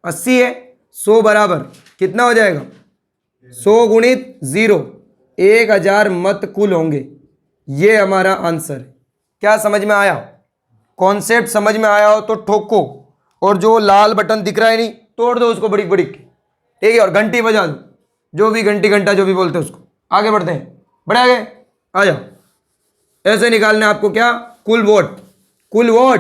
80 है। 100 बराबर कितना हो जाएगा? 100 गुणित 0, 1000 मत कुल होंगे। ये हमारा आंसर है। क्या समझ में आया? कॉन्सेप्ट समझ में आया हो तो ठोको, और जो लाल बटन दिख रहा है नहीं, तोड़ दो उसको बड़ी बड़ी, ठीक है, और घंटी बजा दो, जो भी घंटी घंटा जो भी बोलते हैं उसको। आगे बढ़ते हैं, बढ़े आगे, आ जाओ। ऐसे निकालने आपको क्या? कुल वोट। कुल वोट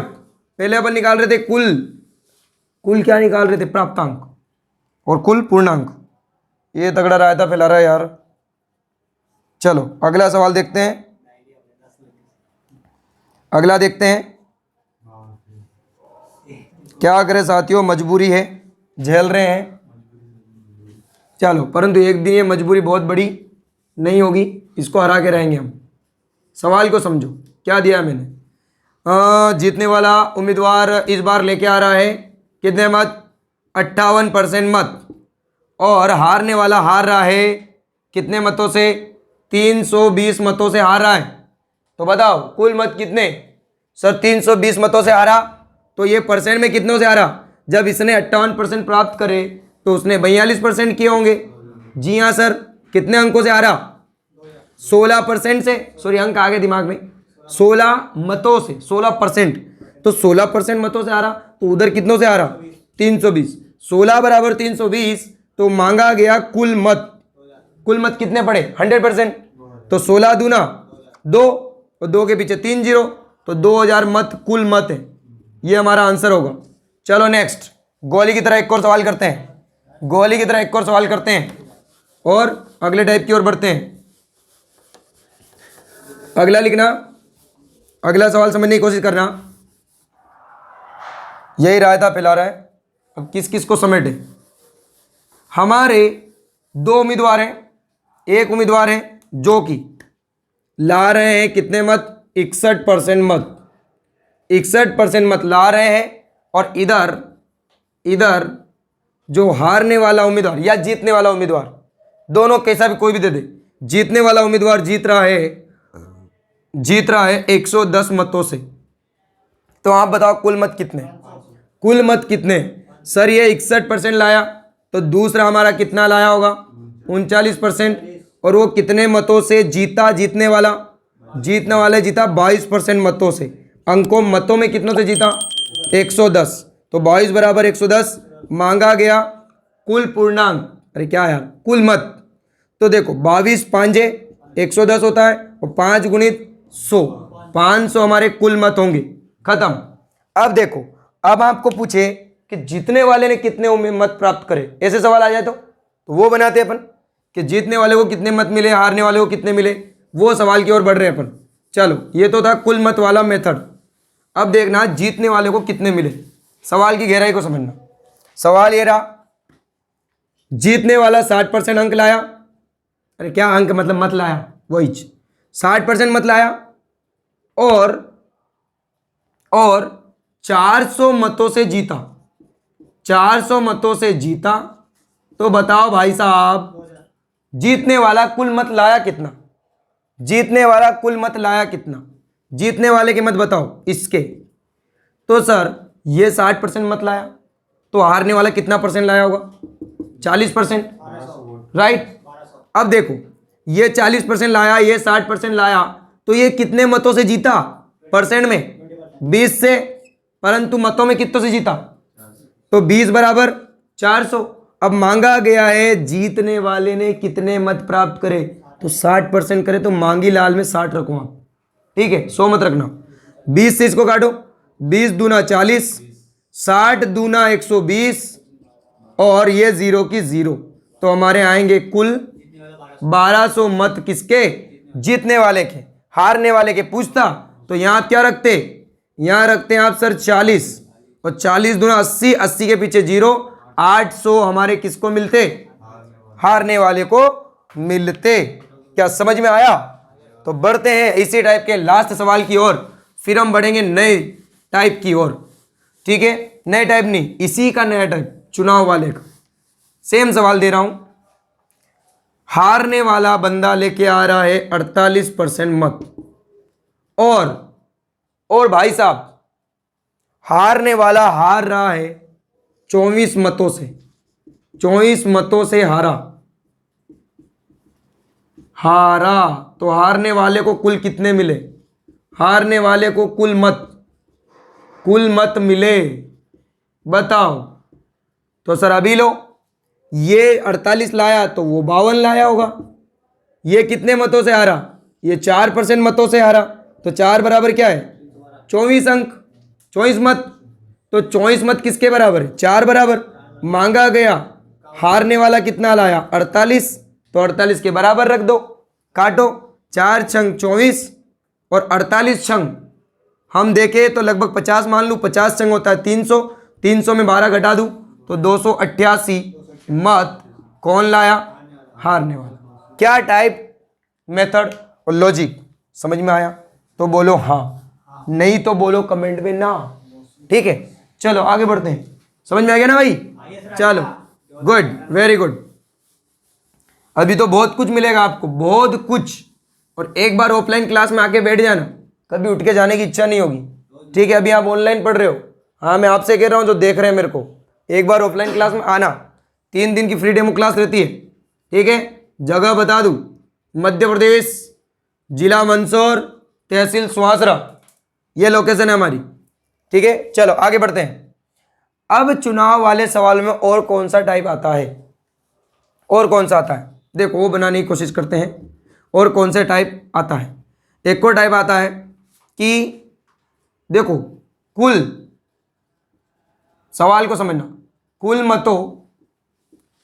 पहले अपन निकाल रहे थे कुल क्या निकाल रहे थे? प्राप्तांक और कुल पूर्णांक। ये तगड़ा रायता फैला रहा है यार। चलो अगला सवाल देखते हैं। अगला देखते हैं। क्या करें साथियों, मजबूरी है, झेल रहे हैं। चलो, परंतु एक दिन ये मजबूरी बहुत बड़ी नहीं होगी, इसको हरा के रहेंगे हम। सवाल को समझो, क्या दिया मैंने। जीतने वाला उम्मीदवार इस बार लेके आ रहा है कितने मत? 58% मत। और हारने वाला हार रहा है कितने मतों से? 320 मतों से हार रहा है। तो बताओ कुल मत कितने? सर 320 मतों से हारा, तो ये परसेंट में कितनों से हारा? जब इसने 58% प्राप्त करे तो उसने 42% किए होंगे। जी हाँ सर। कितने अंकों से हारा? 16% से। सॉरी, अंक आगे दिमाग में। 16 मतों से, 16%। तो 16% मतों से हारा, तो उधर कितनों से हारा? 320। 16 बराबर 320। तो मांगा गया कुल मत। कुल मत कितने पड़े? 100%। तो 16 दूना 2, और 2 के पीछे 3 जीरो, तो 2000 मत कुल मत है। ये हमारा आंसर होगा। चलो नेक्स्ट, गोली की तरह एक और सवाल करते हैं। गोली की तरह एक और सवाल करते हैं और अगले टाइप की ओर बढ़ते हैं। अगला लिखना, अगला सवाल समझने की कोशिश करना। यही रायता फैला रहा है, अब किस किस को समेटे। हमारे 2 उम्मीदवार हैं। एक उम्मीदवार है जो कि ला रहे हैं कितने मत? 61% मत। 61% मत ला रहे हैं। और इधर जो हारने वाला उम्मीदवार या जीतने वाला उम्मीदवार, दोनों कैसा भी कोई भी दे दे, जीतने वाला उम्मीदवार जीत रहा है 110 मतों से। तो आप बताओ कुल मत कितने? कुल मत कितने? सर ये 61% लाया, तो दूसरा हमारा कितना लाया होगा? 39%। और वो कितने मतों से जीता? जीतने वाले जीता 22% मतों से। अंकों मतों में कितनों से जीता? 110। तो 22 बराबर 110। मांगा गया कुल पूर्णांक, अरे क्या यार, कुल मत। तो देखो 22 पांजे 110 होता है, और 5 गुणित 100, 500 हमारे कुल मत होंगे। खत्म। अब देखो, अब आपको पूछे कि जीतने वाले ने कितने मत प्राप्त करे, ऐसे सवाल आ जाए तो वो बनाते अपन कि जीतने वाले को कितने मत मिले, हारने वाले को कितने मिले, वो सवाल की ओर बढ़ रहे हैं अपन। चलो, ये तो था कुल मत वाला मेथड। अब देखना जीतने वाले को कितने मिले। सवाल की गहराई को समझना। सवाल ये रहा, जीतने वाला 60% अंक लाया। अरे क्या अंक, मतलब मत लाया, वही 60% मत लाया, और 400 मतों से जीता। 400 मतों से जीता। तो बताओ भाई साहब, जीतने वाला कुल मत लाया कितना? जीतने वाला कुल मत लाया कितना? जीतने वाले के मत बताओ इसके। तो सर ये 60% मत लाया, तो हारने वाला कितना परसेंट लाया होगा? 40%, राइट। अब देखो, ये 40% लाया, ये 60% लाया, तो ये कितने मतों से जीता? परसेंट में 20 से, परंतु मतों में कितनों से जीता? तो 20 बराबर 400। अब मांगा गया है जीतने वाले ने कितने मत प्राप्त करे, तो 60% करे, तो मांगी लाल में 60 रखो आप, ठीक है, 100 मत रखना। 20 से इसको काटो, 20 दूना 40, 60 दूना 120, और ये 0 की 0, तो हमारे आएंगे कुल 1200 मत किसके? जीतने वाले के। हारने वाले के पूछता तो यहां आप क्या रखते? यहां रखते हैं आप सर 40, और 40 दूना 80, 80 के पीछे 0, 800 हमारे किसको मिलते? हारने वाले को मिलते। क्या समझ में आया? तो बढ़ते हैं इसी टाइप के लास्ट सवाल की ओर। फिर हम बढ़ेंगे नए टाइप की ओर। ठीक है, नए टाइप नहीं, इसी का नया टाइप, चुनाव वाले का। सेम सवाल दे रहा हूं। हारने वाला बंदा लेके आ रहा है 48% मत, और भाई साहब हारने वाला हार रहा है 24 मतों से, 24 मतों से हारा। तो हारने वाले को कुल कितने मिले? हारने वाले को कुल मत मिले, बताओ। तो सर अभी लो, ये 48 लाया तो वो 52 लाया होगा। ये कितने मतों से हारा? ये 4% मतों से हारा। तो 4 बराबर क्या है? 24 अंक, 24 मत। तो 24 मत किसके बराबर है? 4 बराबर। मांगा गया हारने वाला कितना लाया? 48। तो 48 के बराबर रख दो, काटो। 4 छंग 24 और 48 छंग हम देखें तो लगभग 50 मान लूँ। 50 छंग होता है 300, 300 में 12 घटा दूँ तो 288 मत कौन लाया? हारने वाला। क्या टाइप, मेथड और लॉजिक समझ में आया? तो बोलो हाँ, नहीं तो बोलो कमेंट में ना। ठीक है, चलो आगे बढ़ते हैं। समझ में आ गया ना भाई? चलो, गुड, वेरी गुड। अभी तो बहुत कुछ मिलेगा आपको, बहुत कुछ। और एक बार ऑफलाइन क्लास में आके बैठ जाना, कभी उठ के जाने की इच्छा नहीं होगी। ठीक है, अभी आप ऑनलाइन पढ़ रहे हो, हाँ मैं आपसे कह रहा हूँ जो देख रहे हैं मेरे को, एक बार ऑफलाइन क्लास में आना। 3 दिन की फ्री डेमो क्लास रहती है। ठीक है, जगह बता दूँ, मध्य प्रदेश, जिला मंदसौर, तहसील सुहासरा, ये लोकेशन है हमारी। ठीक है, चलो आगे बढ़ते हैं। अब चुनाव वाले सवाल में और कौन सा टाइप आता है? और कौन सा आता है? देखो वो बनाने की कोशिश करते हैं। और कौन से टाइप आता है? एक और टाइप आता है कि देखो, कुल, सवाल को समझना, कुल मतों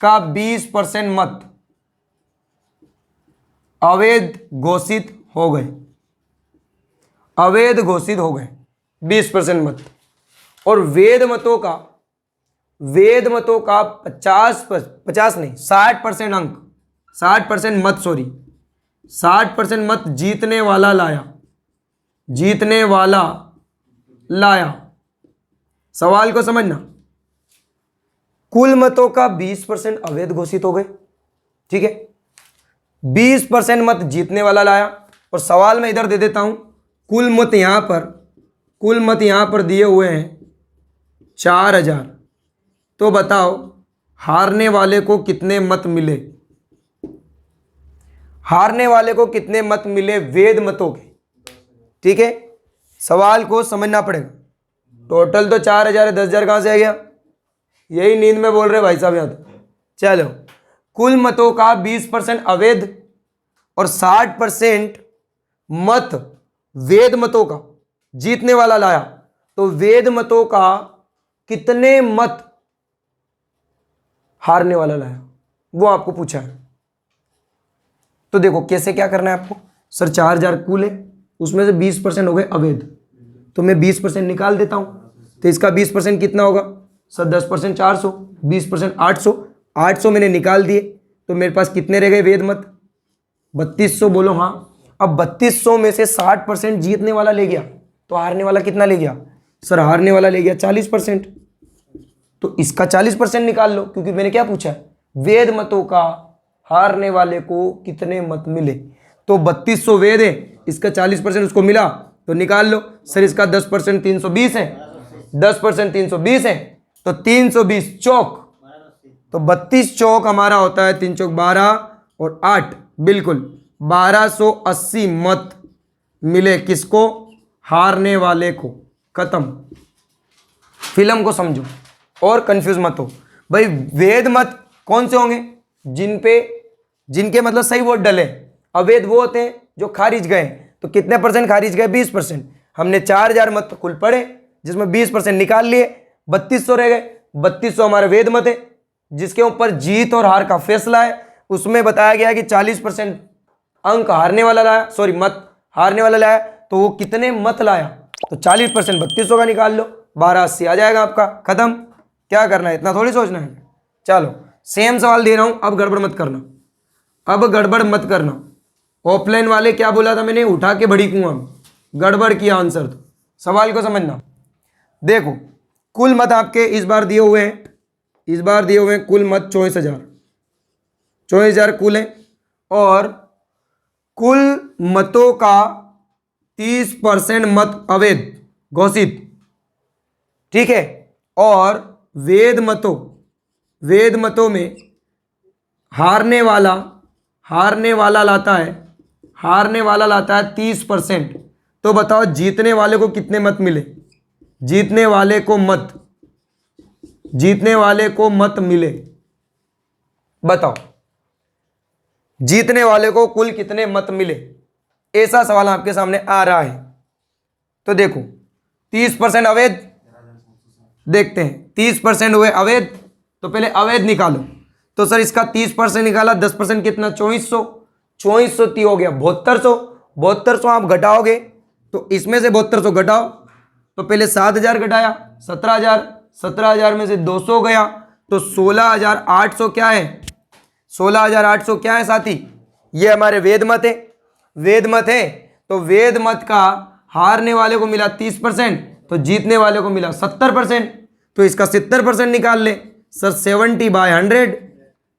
का 20% मत अवैध घोषित हो गए, अवैध घोषित हो गए 20% मत। और वेद मतों का 50 नहीं 60% अंक, 60% मत, सॉरी 60% मत जीतने वाला लाया, जीतने वाला लाया। सवाल को समझना, कुल मतों का 20% अवैध घोषित हो गए। ठीक है, 20% मत जीतने वाला लाया। और सवाल में इधर दे देता हूं, कुल मत यहां पर दिए हुए हैं 4000। तो बताओ हारने वाले को कितने मत मिले? हारने वाले को कितने मत मिले वेद मतों के? ठीक है, सवाल को समझना पड़ेगा। टोटल तो 4000 है, 10,000 कहां से आ गया? यही नींद में बोल रहे भाई साहब यहां तो। चलो, कुल मतों का 20% अवैध और 60% मत वेद मतों का जीतने वाला लाया। तो वेद मतों का कितने मत हारने वाला लाया, वो आपको पूछा है। तो देखो कैसे क्या करना है आपको। सर 4000 कुल है, उसमें से 20% हो गए अवैध, तो मैं 20% निकाल देता हूं। तो इसका 20% कितना होगा? सर 10% 400, 20% 800, 800 मैंने निकाल दिए। तो मेरे पास कितने रह गए वेद मत? 3200, बोलो हाँ। अब 3200 में से 60% जीतने वाला ले गया, तो हारने वाला कितना ले गया? सर हारने वाला ले गया 40%। तो इसका 40% निकाल लो, क्योंकि मैंने क्या पूछा है? वेद मतों का हारने वाले को कितने मत मिले। तो 3200 वेद है, इसका 40% उसको मिला, तो निकाल लो। सर इसका 10% 320 है, 10% 320 है, तो 320 चौक, तो 32 चौक हमारा होता है 3 चौक 12 और 8, बिल्कुल 1280 मत मिले। किसको? हारने वाले को। खत्म। फिल्म को समझो और कंफ्यूज मत हो भाई। वेद मत कौन से होंगे? जिनके मतलब सही वोट डले। अवैध वो होते हैं जो खारिज गए। तो कितने % खारिज गए? 20%। हमने 4000 मत कुल पढ़े, जिसमें 20% निकाल लिए, 3200 रह गए। 3200 हमारे वेद मत है, जिसके ऊपर जीत और हार का फैसला है। उसमें बताया गया कि 40% अंक हारने वाला लाया, सॉरी मत हारने वाला लाया, तो वो कितने मत लाया? तो 40% 3200 का निकाल लो, 1280 आ जाएगा आपका। खत्म। क्या करना है, इतना थोड़ी सोचना है। चलो सेम सवाल दे रहा हूं, अब गड़बड़ मत करना, अब गड़बड़ मत करना। ऑफलाइन वाले क्या बोला था मैंने? उठा के बड़ी कुआं में, गड़बड़ किया आंसर। तो सवाल को समझना। देखो कुल मत आपके इस बार दिए हुए हैं, कुल मत 24,000 कुल है, और कुल मतों का 30% मत अवैध घोषित, ठीक है। और वैध मतों में हारने वाला लाता है 30%। तो बताओ जीतने वाले को कितने मत मिले? जीतने वाले को मत मिले, बताओ जीतने वाले को कुल कितने मत मिले? ऐसा सवाल आपके सामने आ रहा है। तो देखो 30% अवैध, देखते हैं 30% हुए अवैध, तो पहले अवैध निकालो। तो सर इसका 30% निकाला, 10% कितना? 2400 हो गया 7200 आप घटाओगे, तो इसमें से 7200 घटाओ, तो पहले 7000 घटाया 17,000 में से 200 गया, तो 16,800 क्या है? 16,800 क्या है साथी? ये हमारे वेद मत है। तो वेद मत का हारने वाले को मिला 30%, तो जीतने वाले को मिला 70%। तो इसका 70% निकाल ले सर। 70/100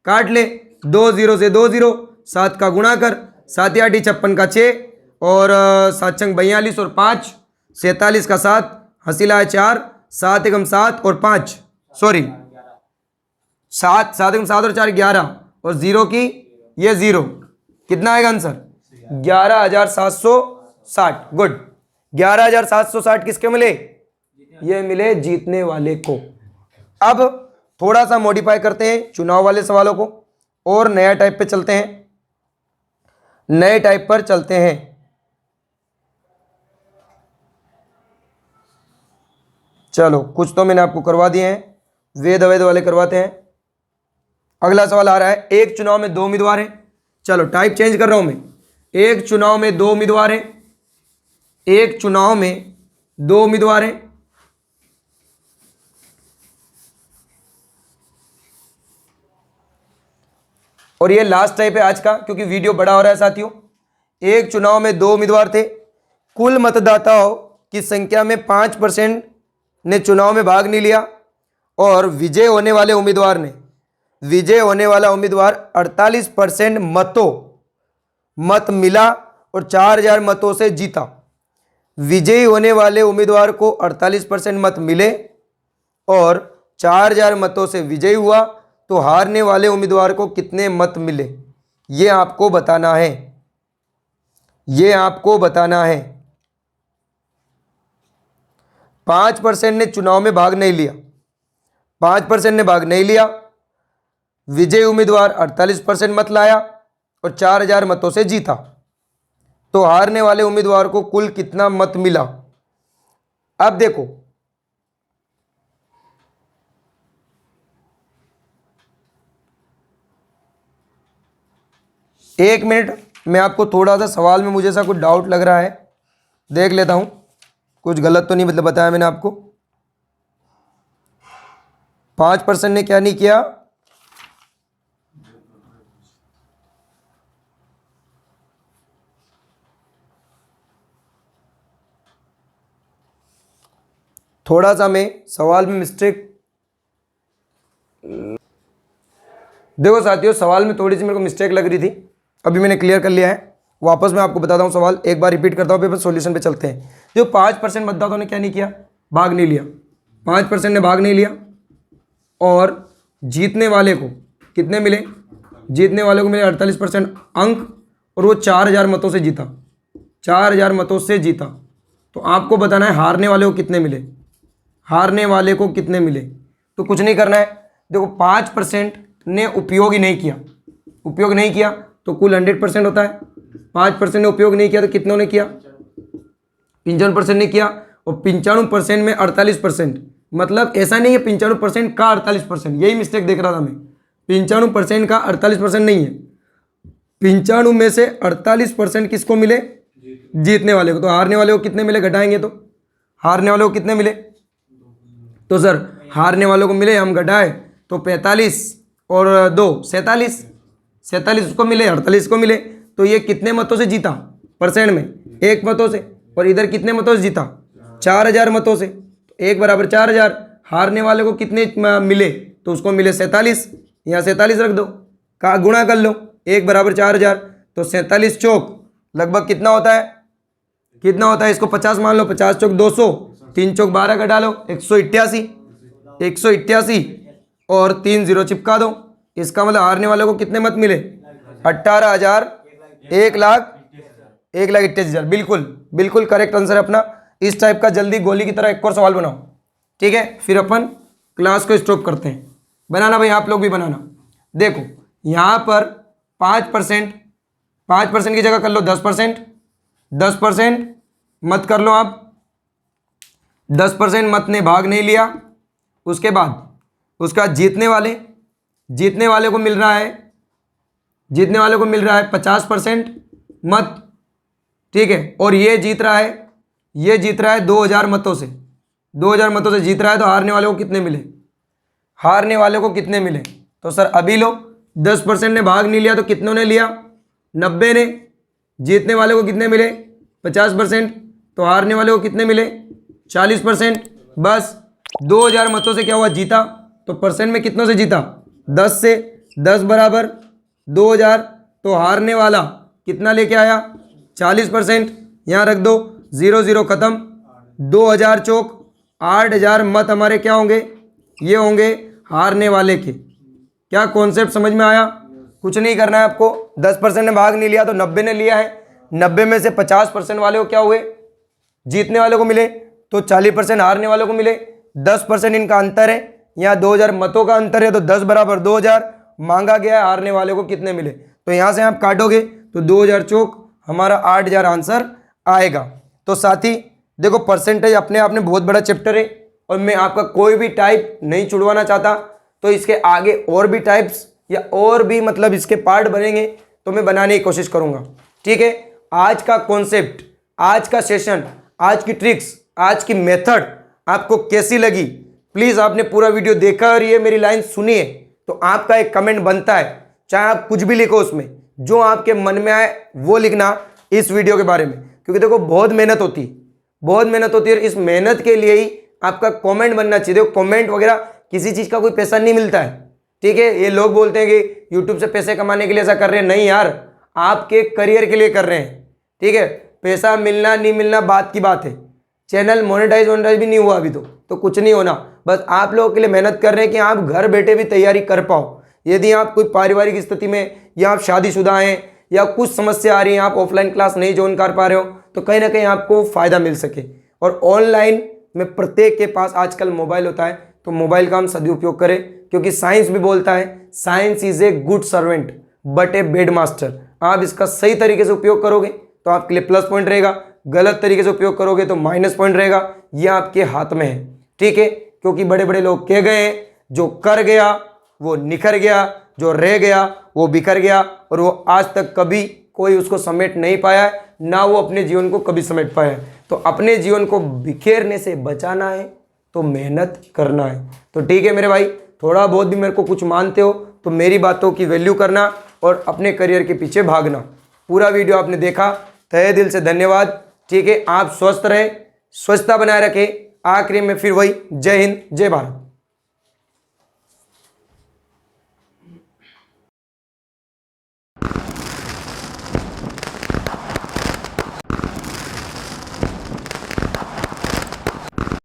काट ले, 2 0 से 2 0, 7 का गुणा कर, 7 8 56 का 6, और 7 6 42 और 5 47 का 7, हसीला 4, 7 एकम 7 और 5, सॉरी 7 एकम 7 और 4 11, और 0 की ये 0, कितना आएगा आंसर? 11,760। गुड, 11,760 किसके मिले? ये मिले जीतने वाले को। अब थोड़ा सा मॉडिफाई करते हैं चुनाव वाले सवालों को, और नया टाइप पे चलते हैं, नए टाइप पर चलते हैं। चलो कुछ तो मैंने आपको करवा दिए हैं, वेद अवैध वाले करवाते हैं। अगला सवाल आ रहा है, एक चुनाव में 2 उम्मीदवार हैं। चलो टाइप चेंज कर रहा हूं मैं। एक चुनाव में 2 उम्मीदवार हैं, एक चुनाव में 2 उम्मीदवार हैं। और ये लास्ट टाइप है आज का, क्योंकि वीडियो बड़ा हो रहा है साथियों। एक चुनाव में 2 उम्मीदवार थे, कुल मतदाताओं की संख्या में 5% ने चुनाव में भाग नहीं लिया, और विजय होने वाला उम्मीदवार 48% मत मिला और 4,000 मतों से जीता। विजयी होने वाले उम्मीदवार को 48% मत मिले और 4,000 मतों से विजयी हुआ, तो हारने वाले उम्मीदवार को कितने मत मिले? ये आपको बताना है। 5% ने चुनाव में भाग नहीं लिया, 5% ने भाग नहीं लिया, विजयी उम्मीदवार 48% मत लाया और 4,000 मतों से जीता, तो हारने वाले उम्मीदवार को कुल कितना मत मिला? अब देखो, एक मिनट, मैं आपको थोड़ा सा सवाल में मुझे ऐसा कुछ डाउट लग रहा है, देख लेता हूं, कुछ गलत तो नहीं मतलब बताया मैंने आपको। 5% ने क्या नहीं किया? थोड़ा सा मैं सवाल में मिस्टेक, देखो साथियों सवाल में थोड़ी सी मेरे को मिस्टेक लग रही थी, अभी मैंने क्लियर कर लिया है। वापस मैं आपको बताता हूँ सवाल, एक बार रिपीट करता हूँ, फिर सॉल्यूशन पे चलते हैं। जो 5% मतदाताओं ने क्या नहीं किया? भाग नहीं लिया। 5% ने भाग नहीं लिया, और जीतने वाले को कितने मिले? जीतने वाले को मिले 48% अंक, और वो 4,000 मतों से जीता। 4,000 मतों से जीता। तो आपको बताना है हारने वाले को कितने मिले। हारने वाले को कितने मिले? तो कुछ नहीं करना है, देखो 5% ने उपयोग ही नहीं किया, उपयोग नहीं किया तो कुल 100% होता है। 5% ने उपयोग नहीं किया तो कितनों ने किया? 55% ने किया, और 95% में 48%, मतलब ऐसा नहीं है 95% का 48%, यही मिस्टेक देख रहा था मैं। 95% का 48% नहीं है, 95 में से 48% किसको मिले? जीतने वाले को। तो हारने वाले को कितने मिले? घटाएंगे तो हारने वाले को कितने मिले? तो सर हारने वालों को मिले, हम घटाए तो 45 और 2 47, 47 उसको मिले, 48 को मिले, तो ये कितने मतों से जीता? परसेंट में 1 मतों से। और इधर कितने मतों से जीता? 4,000 मतों से, तो 1 बराबर 4,000। हारने वाले को कितने मिले, तो उसको मिले 47, यहाँ 47 रख दो, का गुणा कर लो, 1 बराबर 4,000, तो 47 चौक लगभग कितना होता है, कितना होता है, इसको 50 मान लो, 50 चौक 200, 3 चौक 12 का डालो, 188, 188 और 3 0 चिपका दो। इसका मतलब हारने वालों को कितने मत मिले, 18,000, 1,88,000। बिल्कुल बिल्कुल करेक्ट आंसर है अपना। इस टाइप का जल्दी गोली की तरह एक और सवाल बनाओ, ठीक है, फिर अपन क्लास को स्टॉप करते हैं। बनाना भाई, आप लोग भी बनाना। देखो यहाँ पर 5%, 5% की जगह कर लो 10%, 10% मत कर लो आप, 10% मत ने भाग नहीं लिया। उसके बाद उसका जीतने वाले को मिल रहा है, जीतने वाले को मिल रहा है 50% मत, ठीक है, और ये जीत रहा है 2,000 मतों से, 2,000 मतों से जीत रहा है। तो हारने वाले को कितने मिले, हारने वाले को कितने मिले, तो सर अभी लो, 10% ने भाग नहीं लिया तो कितनों ने लिया, 90 ने। जीतने वाले को कितने मिले, 50%, तो हारने वाले को कितने मिले, 40%। बस 2,000 मतों से क्या हुआ, जीता। तो परसेंट में कितनों से जीता, 10 से, 10 बराबर 2,000, तो हारने वाला कितना लेके आया, 40%। यहाँ रख दो, 0 0 खत्म, 2,000 चौक 8,000 मत हमारे क्या होंगे, ये होंगे हारने वाले के। क्या कॉन्सेप्ट समझ में आया। कुछ नहीं करना है आपको, 10% ने भाग नहीं लिया तो 90 ने लिया है, 90 में से 50% वाले को क्या हुए, जीतने वाले को मिले, तो 40% हारने वालों को मिले। 10% इनका अंतर है, यहाँ 2,000 मतों का अंतर है, तो 10 बराबर 2,000 मांगा गया है, हारने वाले को कितने मिले। तो यहाँ से आप काटोगे तो 2,000 चौक हमारा 8,000 आंसर आएगा। तो साथी देखो, परसेंटेज अपने आप में बहुत बड़ा चैप्टर है और मैं आपका कोई भी टाइप नहीं छुड़वाना चाहता, तो इसके आगे और भी टाइप्स या और भी मतलब इसके पार्ट बनेंगे तो मैं बनाने की कोशिश करूंगा, ठीक है। आज का कॉन्सेप्ट, आज का सेशन, आज की ट्रिक्स, आज की मेथड आपको कैसी लगी, प्लीज़ आपने पूरा वीडियो देखा और ये मेरी लाइन सुनी है तो आपका एक कमेंट बनता है, चाहे आप कुछ भी लिखो, उसमें जो आपके मन में आए वो लिखना इस वीडियो के बारे में, क्योंकि देखो बहुत मेहनत होती है, बहुत मेहनत होती है और इस मेहनत के लिए ही आपका कमेंट बनना चाहिए। देखो कमेंट वगैरह किसी चीज़ का कोई पैसा नहीं मिलता है, ठीक है। ये लोग बोलते हैं कि यूट्यूब से पैसे कमाने के लिए ऐसा कर रहे हैं, नहीं यार, आपके करियर के लिए कर रहे हैं, ठीक है। पैसा मिलना नहीं मिलना बात की बात है, चैनल मोनेटाइज भी नहीं हुआ अभी तो कुछ नहीं होना, बस आप लोगों के लिए मेहनत कर रहे हैं कि आप घर बैठे भी तैयारी कर पाओ। यदि आप कोई पारिवारिक स्थिति में या आप शादीशुदा हैं या कुछ समस्या आ रही है, आप ऑफलाइन क्लास नहीं ज्वाइन कर पा रहे हो, तो कहीं ना कहीं आपको फ़ायदा मिल सके। और ऑनलाइन में प्रत्येक के पास आजकल मोबाइल होता है, तो मोबाइल का हम सदुपयोग करें, क्योंकि साइंस भी बोलता है science is a good servant but a bad master. आप इसका सही तरीके से उपयोग करोगे तो आपके लिए प्लस पॉइंट रहेगा, गलत तरीके से उपयोग करोगे तो माइनस पॉइंट रहेगा। यह आपके हाथ में है, ठीक है। क्योंकि बड़े बड़े लोग कह गए हैं, जो कर गया वो निखर गया, जो रह गया वो बिखर गया, और वो आज तक कभी कोई उसको समेट नहीं पाया है, ना वो अपने जीवन को कभी समेट पाया है। तो अपने जीवन को बिखेरने से बचाना है तो मेहनत करना है। तो ठीक है मेरे भाई, थोड़ा बहुत भी मेरे को कुछ मानते हो तो मेरी बातों की वैल्यू करना और अपने करियर के पीछे भागना। पूरा वीडियो आपने देखा, तहे दिल से धन्यवाद, ठीक है। आप स्वस्थ रहें, स्वच्छता बनाए रखें। आखिरी में फिर वही, जय हिंद जय भारत।